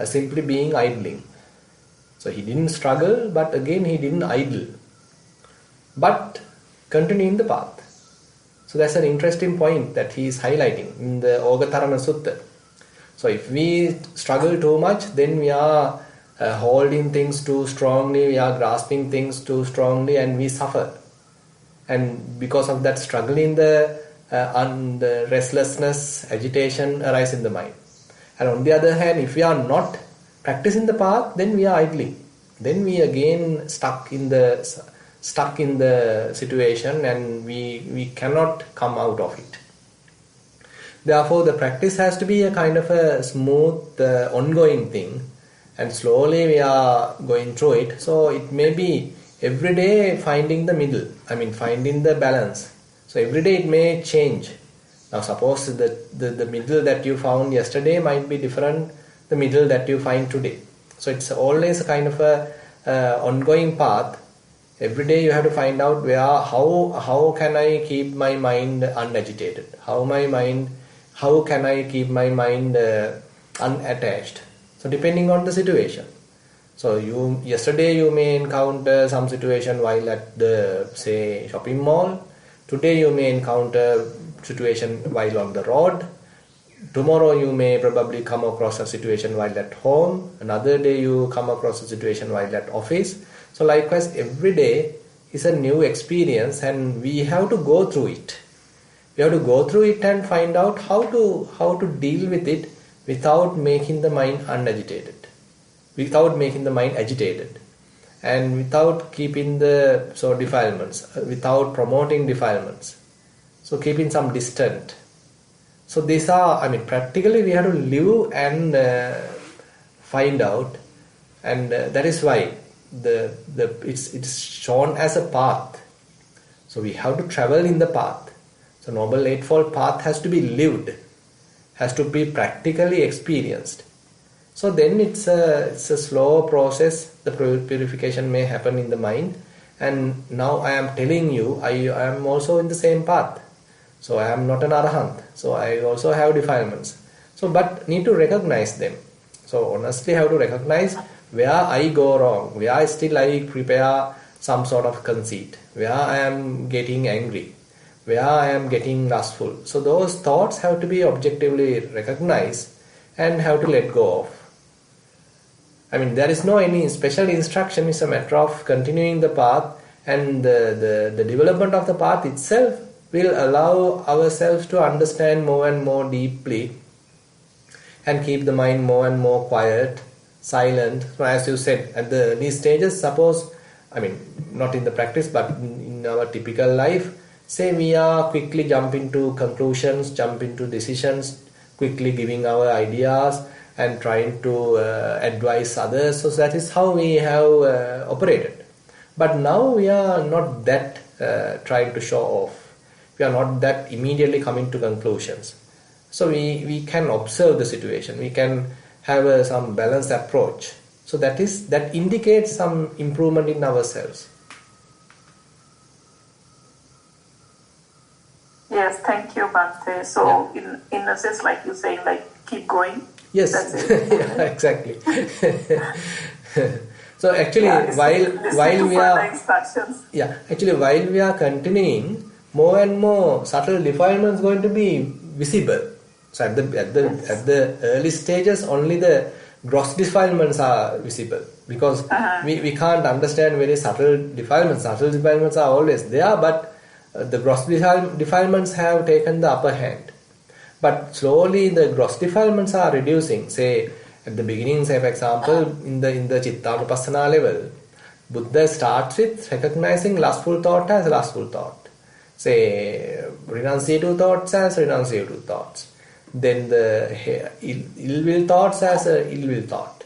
simply being idling. So he didn't struggle, but again he didn't idle, but continuing the path. So that's an interesting point that he is highlighting in the Ogattarana Sutta. So if we struggle too much, then we are holding things too strongly, we are grasping things too strongly, and we suffer. And because of that struggle in the restlessness, agitation arise in the mind. And on the other hand, if we are not practicing the path, then we are idling. Then we again stuck in the situation, and we cannot come out of it. Therefore, the practice has to be a kind of a smooth, ongoing thing, and slowly we are going through it. So it may be every day finding the middle, finding the balance. So every day it may change. Now suppose the middle that you found yesterday might be different the middle that you find today. So it's always a kind of a ongoing path. Every day you have to find out how can I keep my mind unagitated? How can I keep my mind unattached? So depending on the situation. So yesterday you may encounter some situation while at the, say, shopping mall. Today you may encounter situation while on the road. Tomorrow you may probably come across a situation while at home. Another day you come across a situation while at office. So likewise, every day is a new experience, and we have to go through it. We have to go through it and find out how to deal with it without making the mind unagitated, without making the mind agitated, and without keeping the defilements, without promoting defilements. So keeping some distance. So these are, practically we have to live and find out, and that is why it's shown as a path. So we have to travel in the path. So Noble Eightfold Path has to be lived, has to be practically experienced. So then it's a slow process. The purification may happen in the mind, and now I am telling you, I am also in the same path. So I am not an arahant. So I also have defilements. So but need to recognize them. So honestly have to recognize where I go wrong, where still I prepare some sort of conceit, where I am getting angry, where I am getting lustful. So those thoughts have to be objectively recognized and have to let go of. There is no any special instruction. It's a matter of continuing the path, and the development of the path itself will allow ourselves to understand more and more deeply and keep the mind more and more quiet, silent. So as you said, at the early stages, suppose, not in the practice, but in our typical life, say we are quickly jump into conclusions, jump into decisions, quickly giving our ideas and trying to advise others. So that is how we have operated. But now we are not that trying to show off. We are not that immediately coming to conclusions. So we can observe the situation. We can have some balanced approach. So that indicates some improvement in ourselves. Yes, thank you, Bhante. So in a sense, like you saying, like keep going. Yes, that's it. Yeah, exactly. So actually, while we are continuing, more and more subtle defilements going to be visible. So at the early stages, only the gross defilements are visible, because we can't understand very subtle defilements. Subtle defilements are always there, but the gross defilements have taken the upper hand. But slowly the gross defilements are reducing. Say at the beginning, say for example, in the Chittanupassana level, Buddha starts with recognizing lustful thought as lustful thought. Say renunciative thoughts as renunciative thoughts. Then the ill will thoughts as a ill will thought.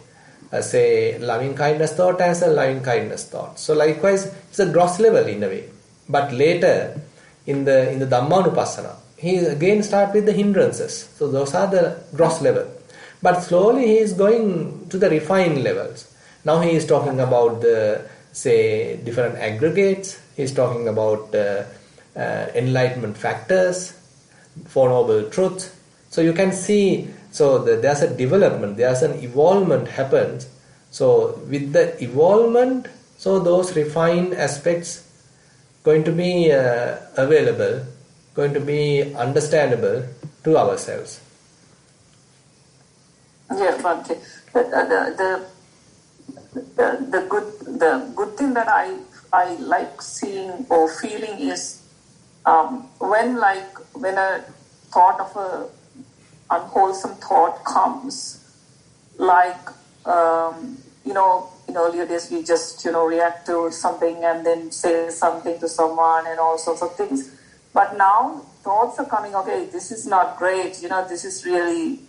Say loving kindness thought as a loving kindness thought. So likewise, it's a gross level in a way. But later in the Dhammanupassana, he again starts with the hindrances. So those are the gross level. But slowly he is going to the refined levels. Now he is talking about the, say, different aggregates. He is talking about enlightenment factors, Four Noble Truths. So you can see, there's a development, there's an evolvement happens. So with the evolvement, so those refined aspects going to be available, going to be understandable to ourselves. Yeah, but the good thing that I like seeing or feeling is when a thought of a unwholesome thought comes, like in earlier days we just react to something and then say something to someone and all sorts of things. But now thoughts are coming, okay, this is not great, this is really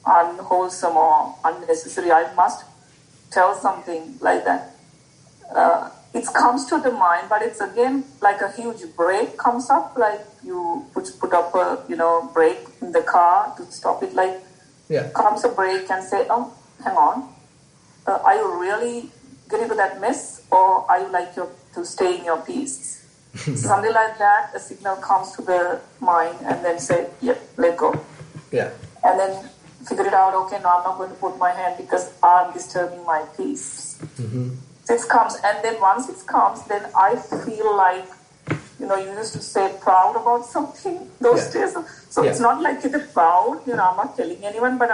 unwholesome or unnecessary. I must tell something like that. It comes to the mind, but it's again like a huge brake comes up, like you put up a brake in the car to stop it. Like comes a brake and say, oh, hang on, are you really getting to that mess, or are you like to stay in your peace? Something like that. A signal comes to the mind, and then say, let go. Yeah. And then figure it out. Okay, no, I'm not going to put my hand because I'm disturbing my peace. Mm-hmm. It comes, and then once it comes, then I feel like, you used to say proud about something those days. So it's not like you're proud, I'm not telling anyone, but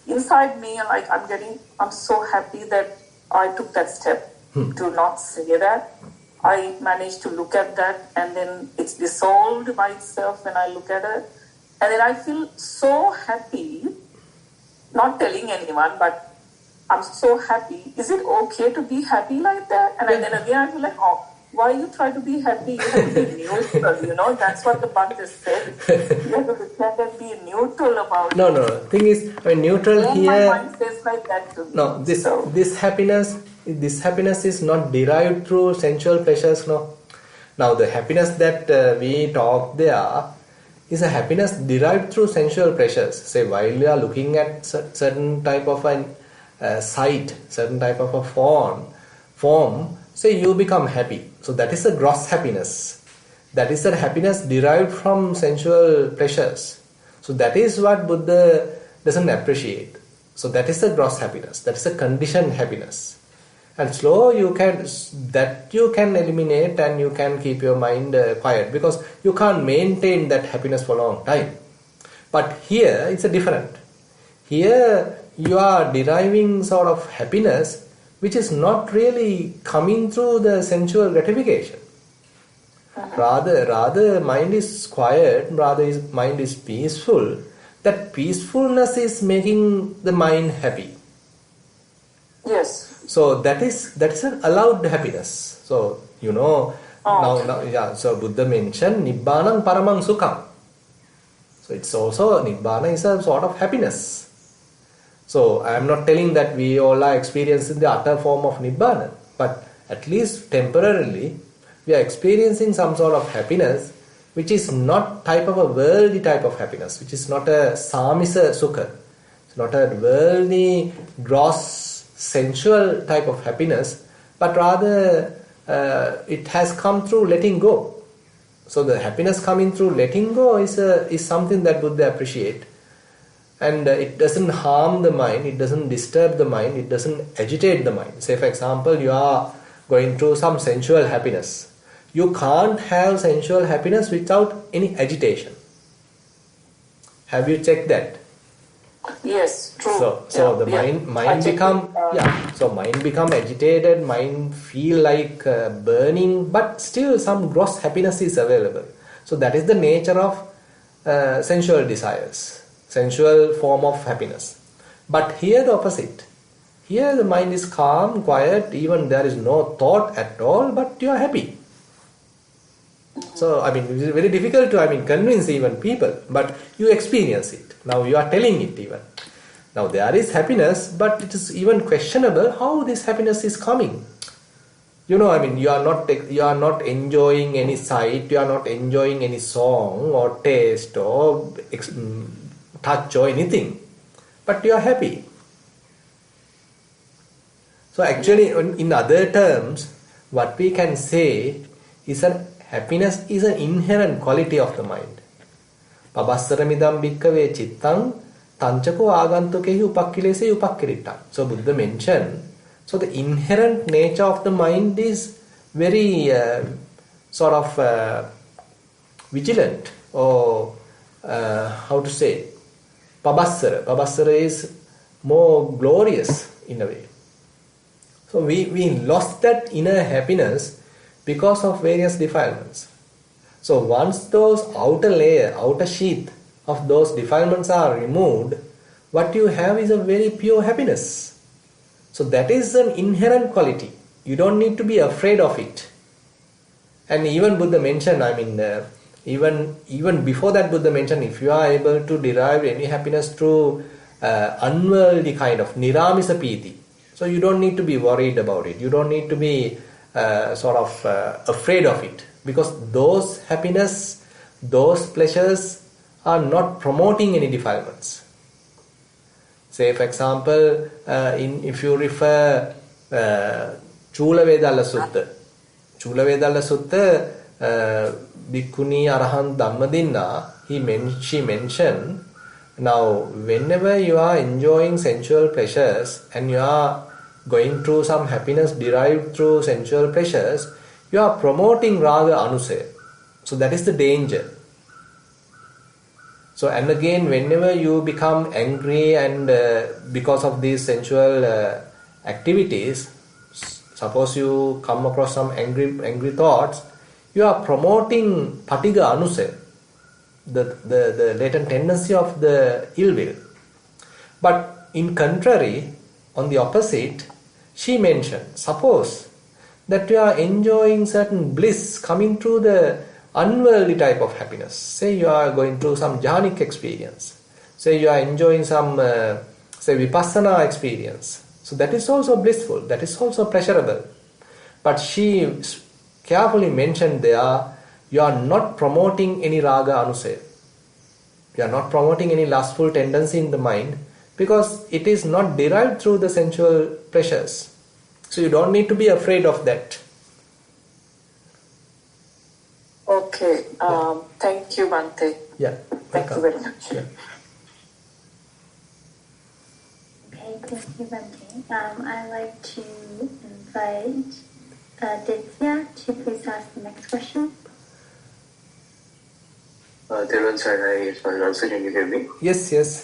inside me, like I'm so happy that I took that step to not say that. I managed to look at that, and then it's dissolved by itself when I look at it. And then I feel so happy, not telling anyone, but I'm so happy. Is it okay to be happy like that? And then again I feel like, oh, why you try to be happy? You have to be neutral, that's what the Buddhist said. You have to pretend and be neutral about No, it. no. Thing is, neutral Then here. my mind says like that to me. No, this happiness is not derived through sensual pleasures. No. Now the happiness that we talk there is a happiness derived through sensual pleasures. Say while you are looking at certain type of a sight, certain type of a form, say you become happy. So that is a gross happiness. That is the happiness derived from sensual pleasures. So that is what Buddha doesn't appreciate. So that is the gross happiness. That is a conditioned happiness. And slow you can eliminate, and you can keep your mind quiet, because you can't maintain that happiness for a long time. But here it's a different. Here you are deriving sort of happiness which is not really coming through the sensual gratification. Rather mind is quiet, mind is peaceful. That peacefulness is making the mind happy. Yes. So that is an allowed happiness. So now, so Buddha mentioned Nibbanam Paramang Sukham. So it's also, Nibbana is a sort of happiness. So I am not telling that we all are experiencing the utter form of Nibbana, but at least temporarily we are experiencing some sort of happiness which is not type of a worldly type of happiness, which is not a samisa sukha. It's not a worldly, gross, sensual type of happiness, but rather it has come through letting go. So the happiness coming through letting go is something that Buddha appreciate, and it doesn't harm the mind, it doesn't disturb the mind, it doesn't agitate the mind. Say for example, you are going through some sensual happiness. You can't have sensual happiness without any agitation. Have you checked that? Yes, true. So the mind become agitated, mind feel like burning, but still some gross happiness is available. So that is the nature of sensual desires, sensual form of happiness. But here the opposite. Here the mind is calm, quiet, even there is no thought at all, but you are happy. So, it is very difficult to, convince even people, but you experience it. Now you are telling it even. Now there is happiness, but it is even questionable how this happiness is coming. You are not enjoying any sight, you are not enjoying any song or taste or touch or anything, but you are happy. So actually, in other terms, what we can say is that happiness is an inherent quality of the mind. Pabassaramidam bhikkave chittang tanchako agantukehi upakkilese upakkiritta. So Buddha mentioned, so the inherent nature of the mind is very vigilant, or how to say, Pabassara. Pabassara is more glorious in a way. So we lost that inner happiness because of various defilements. So once those outer sheath of those defilements are removed, what you have is a very pure happiness. So that is an inherent quality. You don't need to be afraid of it. And even Buddha mentioned, even before that Buddha mentioned, if you are able to derive any happiness through unworldly kind of niramisa piti, so you don't need to be worried about it. You don't need to be afraid of it, because those happiness, those pleasures are not promoting any defilements. Say for example, if you refer Chula Vedalla Sutta, Bhikkhuni Arahant Dhammadinna, she mentioned, now whenever you are enjoying sensual pleasures and you are going through some happiness derived through sensual pleasures, you are promoting raga anusaya. So that is the danger. So and again, whenever you become angry and because of these sensual activities, suppose you come across some angry thoughts, you are promoting patiga anusaya, the latent tendency of the ill will. But in contrary, on the opposite, she mentioned, suppose that you are enjoying certain bliss coming through the unworldly type of happiness. Say you are going through some jhanic experience. Say you are enjoying some, say, vipassana experience. So that is also blissful, that is also pleasurable. But she carefully mentioned there, you are not promoting any raga anusaya. You are not promoting any lustful tendency in the mind because it is not derived through the sensual pleasures. So you don't need to be afraid of that. Okay. Thank you, Bhante. Yeah. Thank you very much. Yeah. Okay, thank you, Bhante. I'd like to invite Dvedha to please ask the next question. Thero, hi, Swanasa, can you hear me? Yes, yes.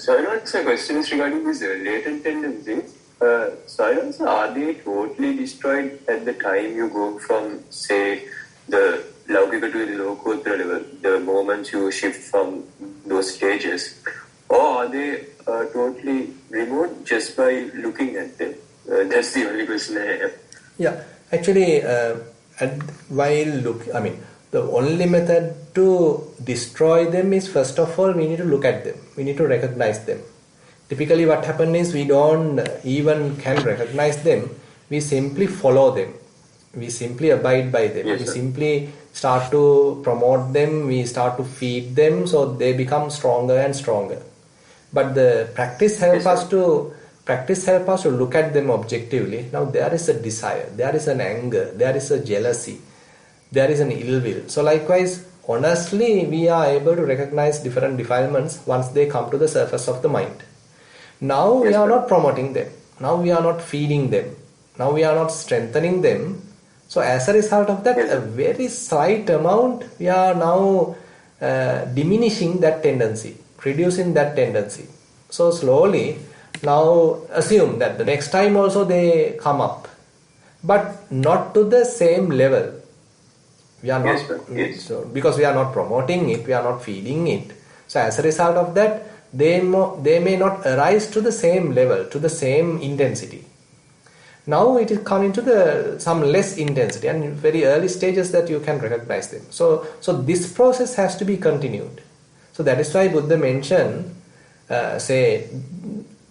So I know it's a question is regarding these latent tendencies. So I don't know, are they totally destroyed at the time you go from, say, the Laukika to the Lokottara level, the moment you shift from those stages? Or are they totally removed just by looking at them? That's the only question I have. Yeah, actually, the only method to destroy them is, first of all, we need to look at them. We need to recognize them. Typically what happens is we don't even can recognize them. We simply follow them. We simply abide by them. Yes, we sir. simply start to promote them. We start to feed them so they become stronger and stronger. But the practice helps us to look at them objectively. Now there is a desire, there is an anger, there is a jealousy, there is an ill will. So likewise, honestly, we are able to recognize different defilements once they come to the surface of the mind. Now we are not promoting them. Now we are not feeding them. Now we are not strengthening them. So as a result of that, a very slight amount, we are now diminishing that tendency, reducing that tendency. So slowly, now assume that the next time also they come up, but not to the same level. We are not, so, because we are not promoting it, we are not feeding it. So as a result of that, they may not arise to the same level, to the same intensity. Now it is coming to some less intensity, and in very early stages that you can recognize them. So this process has to be continued. So that is why Buddha mentioned,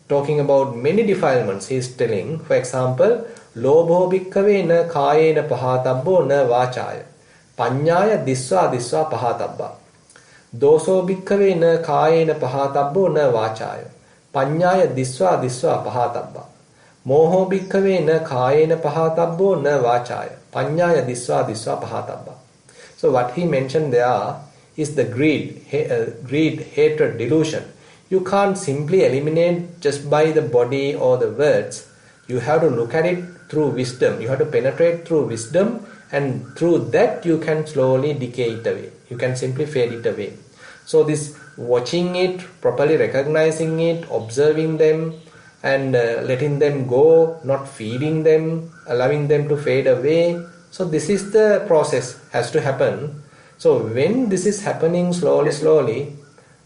talking about many defilements, he is telling, for example, lobho bhikkave na kayena pahatabbo na vachaya, panyaya disva pahatabba. Doso bhikkave na kayena pahatabbo na vachaya, panyaya disva pahatabba. Moho bhikkave na kayena pahatabbo na vachaya, panyaya disva pahatabba. So what he mentioned there is the greed, hatred, delusion. You can't simply eliminate just by the body or the words. You have to look at it through wisdom. You have to penetrate through wisdom, and through that you can slowly decay it away. You can simply fade it away. So this watching it, properly recognizing it, observing them, and letting them go, not feeding them, allowing them to fade away. So this is the process, has to happen. So when this is happening slowly,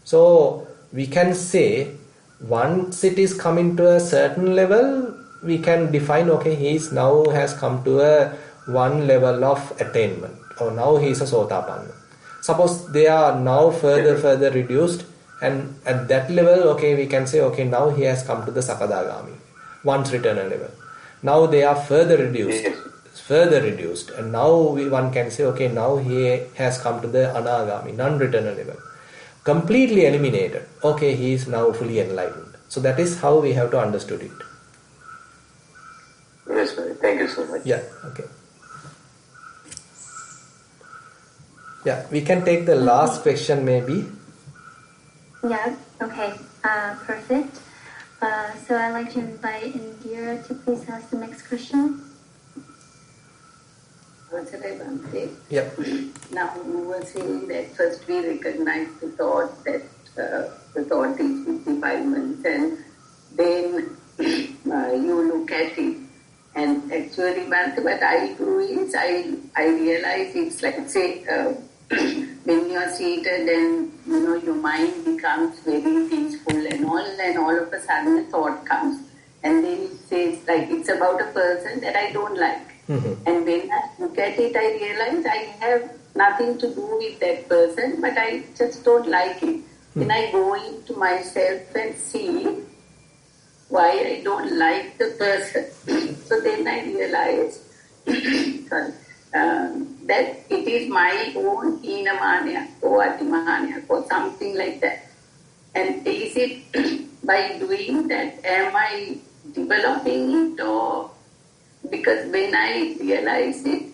so we can say, once it is coming to a certain level, we can define, okay, he is now has come to a one level of attainment, or now he is a Sotapanna. Suppose they are now further reduced, and at that level, okay, we can say, okay, now he has come to the Sakadagami, once returnal level. Now they are further reduced, and now one can say, okay, now he has come to the Anagami, non-returnal level. Completely eliminated. Okay, he is now fully enlightened. So that is how we have to understood it. Yes, sir. Thank you so much. Yeah, okay. Yeah, we can take the last question maybe. Yeah, okay, perfect. So I'd like to invite Indira to please ask the next question. Yep. Now you were saying that first we recognize the thought, that the thought is with defilements, and then you look at it. And actually, what I do is I realize it's like, say, when you are seated and your mind becomes very peaceful and all of a sudden a thought comes. and then it says like it's about a person that I don't like. And when I look at it, I realize I have nothing to do with that person, but I just don't like it. Then I go into myself and see why I don't like the person. So then I realize sorry, that it is my own Hinamanaya or Atimanaya or something like that. And is it by doing that, am I developing it, or because when I realize it,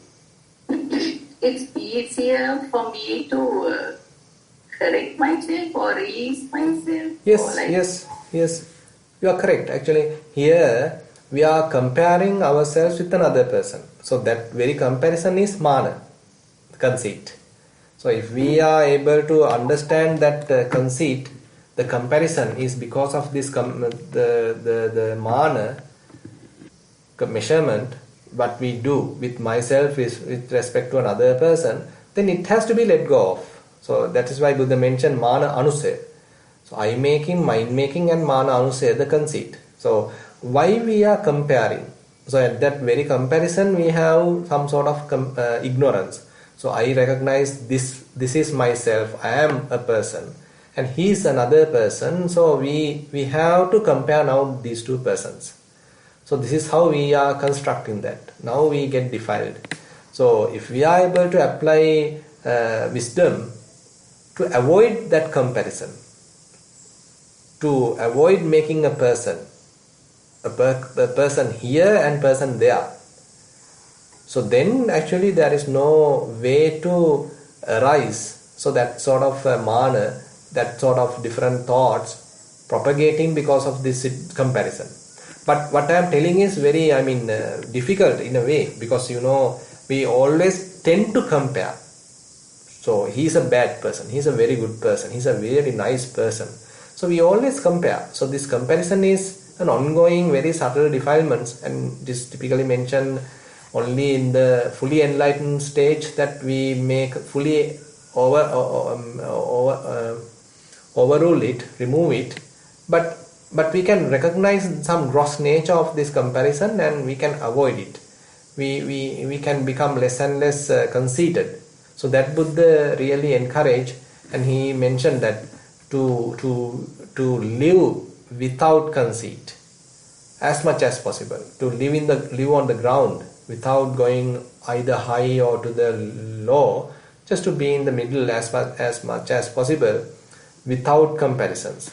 it's easier for me to correct myself or ease myself? Yes. You are correct. Actually, here we are comparing ourselves with another person. So that very comparison is mana, conceit. So if we are able to understand that conceit, the comparison is because of this the mana measurement. What we do with myself is with respect to another person, then it has to be let go of. So that is why Buddha mentioned mana anusaya. So eye making, mind making, and mana anusaya, the conceit. So why we are comparing? So at that very comparison, we have some sort of ignorance. So I recognize this is myself, I am a person, and he is another person. So we have to compare now these two persons. So this is how we are constructing that. Now we get defiled. So if we are able to apply wisdom to avoid that comparison, to avoid making a person, a person here and person there, so then actually there is no way to arise. So that sort of mana, that sort of different thoughts propagating because of this comparison. But what I am telling is very, difficult in a way, because we always tend to compare. So he is a bad person, he is a very good person, he is a very nice person. So we always compare. So this comparison is an ongoing, very subtle defilements, and this typically mentioned only in the fully enlightened stage, that we make fully overrule it, remove it. But we can recognize some gross nature of this comparison, and we can avoid it. We can become less and less conceited. So that Buddha really encouraged, and he mentioned that to live without conceit as much as possible, to live on the ground without going either high or to the low, just to be in the middle as much as possible, without comparisons.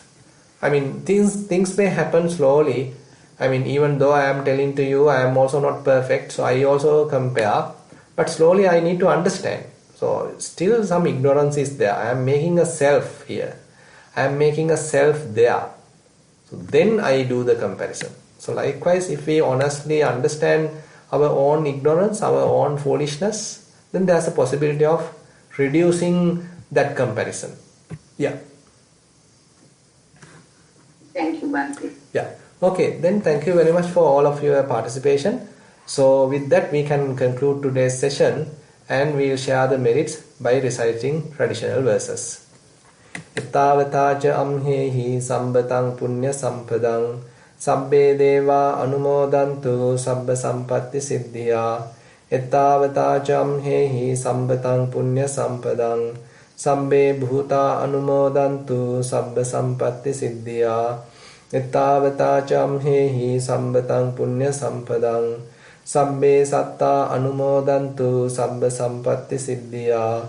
Things may happen slowly. Even though I am telling to you, I am also not perfect, so I also compare, but slowly I need to understand. So still some ignorance is there. I am making a self here, I am making a self there. So then I do the comparison. So likewise, if we honestly understand our own ignorance, our own foolishness, then there's a possibility of reducing that comparison. Yeah. Thank you, Bhante. Yeah. Okay, then thank you very much for all of your participation. So with that, we can conclude today's session, and we will share the merits by reciting traditional verses. Ettavataca amhehi sambatang punya sampadang sabbe deva anumodantu sabba sampatti siddhya. Ettavataca amhehi sambatang punya sampadang sabbe bhuta anumodantu sabba sampatti siddhya. Ettavataca amhehi sambatang punya sampadang sabbe satta anumodantu sabba sampatti siddhya.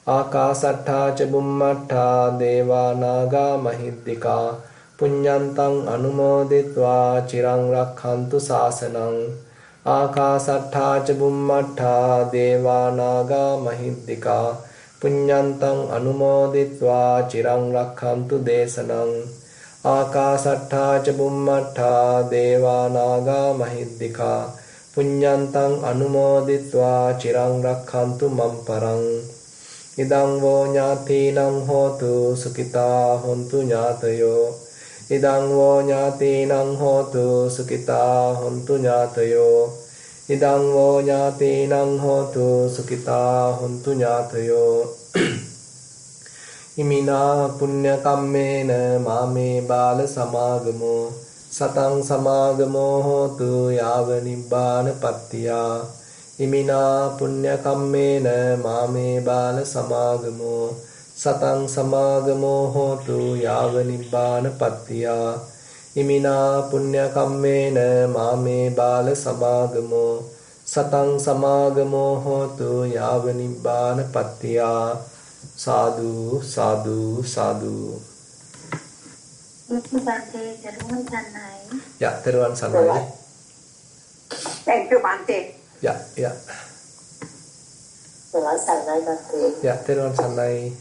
Akasattha ca bummattha deva naga mahiddika punyantang anumoditva cirang rakkhantu sasanang. Akasattha ca bummattha deva naga mahiddika punyantang anumoditva cirang rakkhantu desanang. Akasattha ca bummattha deva naga mahiddika punyantang anumoditva cirang rakkhantu mamparang. Idang vo nyatinang hotu sukita hontu nyatayo. Idang vo nyatinang hotu sukita hontu nyatayo. Idang vo nyatinang hotu sukita hontu nyatayo. Imina punya kammena mame bala samagamo Satang samagamo hotu yava nibbana pattiya. Imina punya kammena mame bala samagamo. Satang samagamo hotu yava nibbana pattiya. Imina punya kammena mame bala samagamo. Satang samagamo hotu yava nibbana pattiya. Sadhu, sadhu, sadhu. Thank you, Bante. Teruwan Sanai. Ya, Teruwan Sanai. Thank you, Bante. Ya, ya. Teruwan Sanai, Bante. Ya, Teruwan Sanai.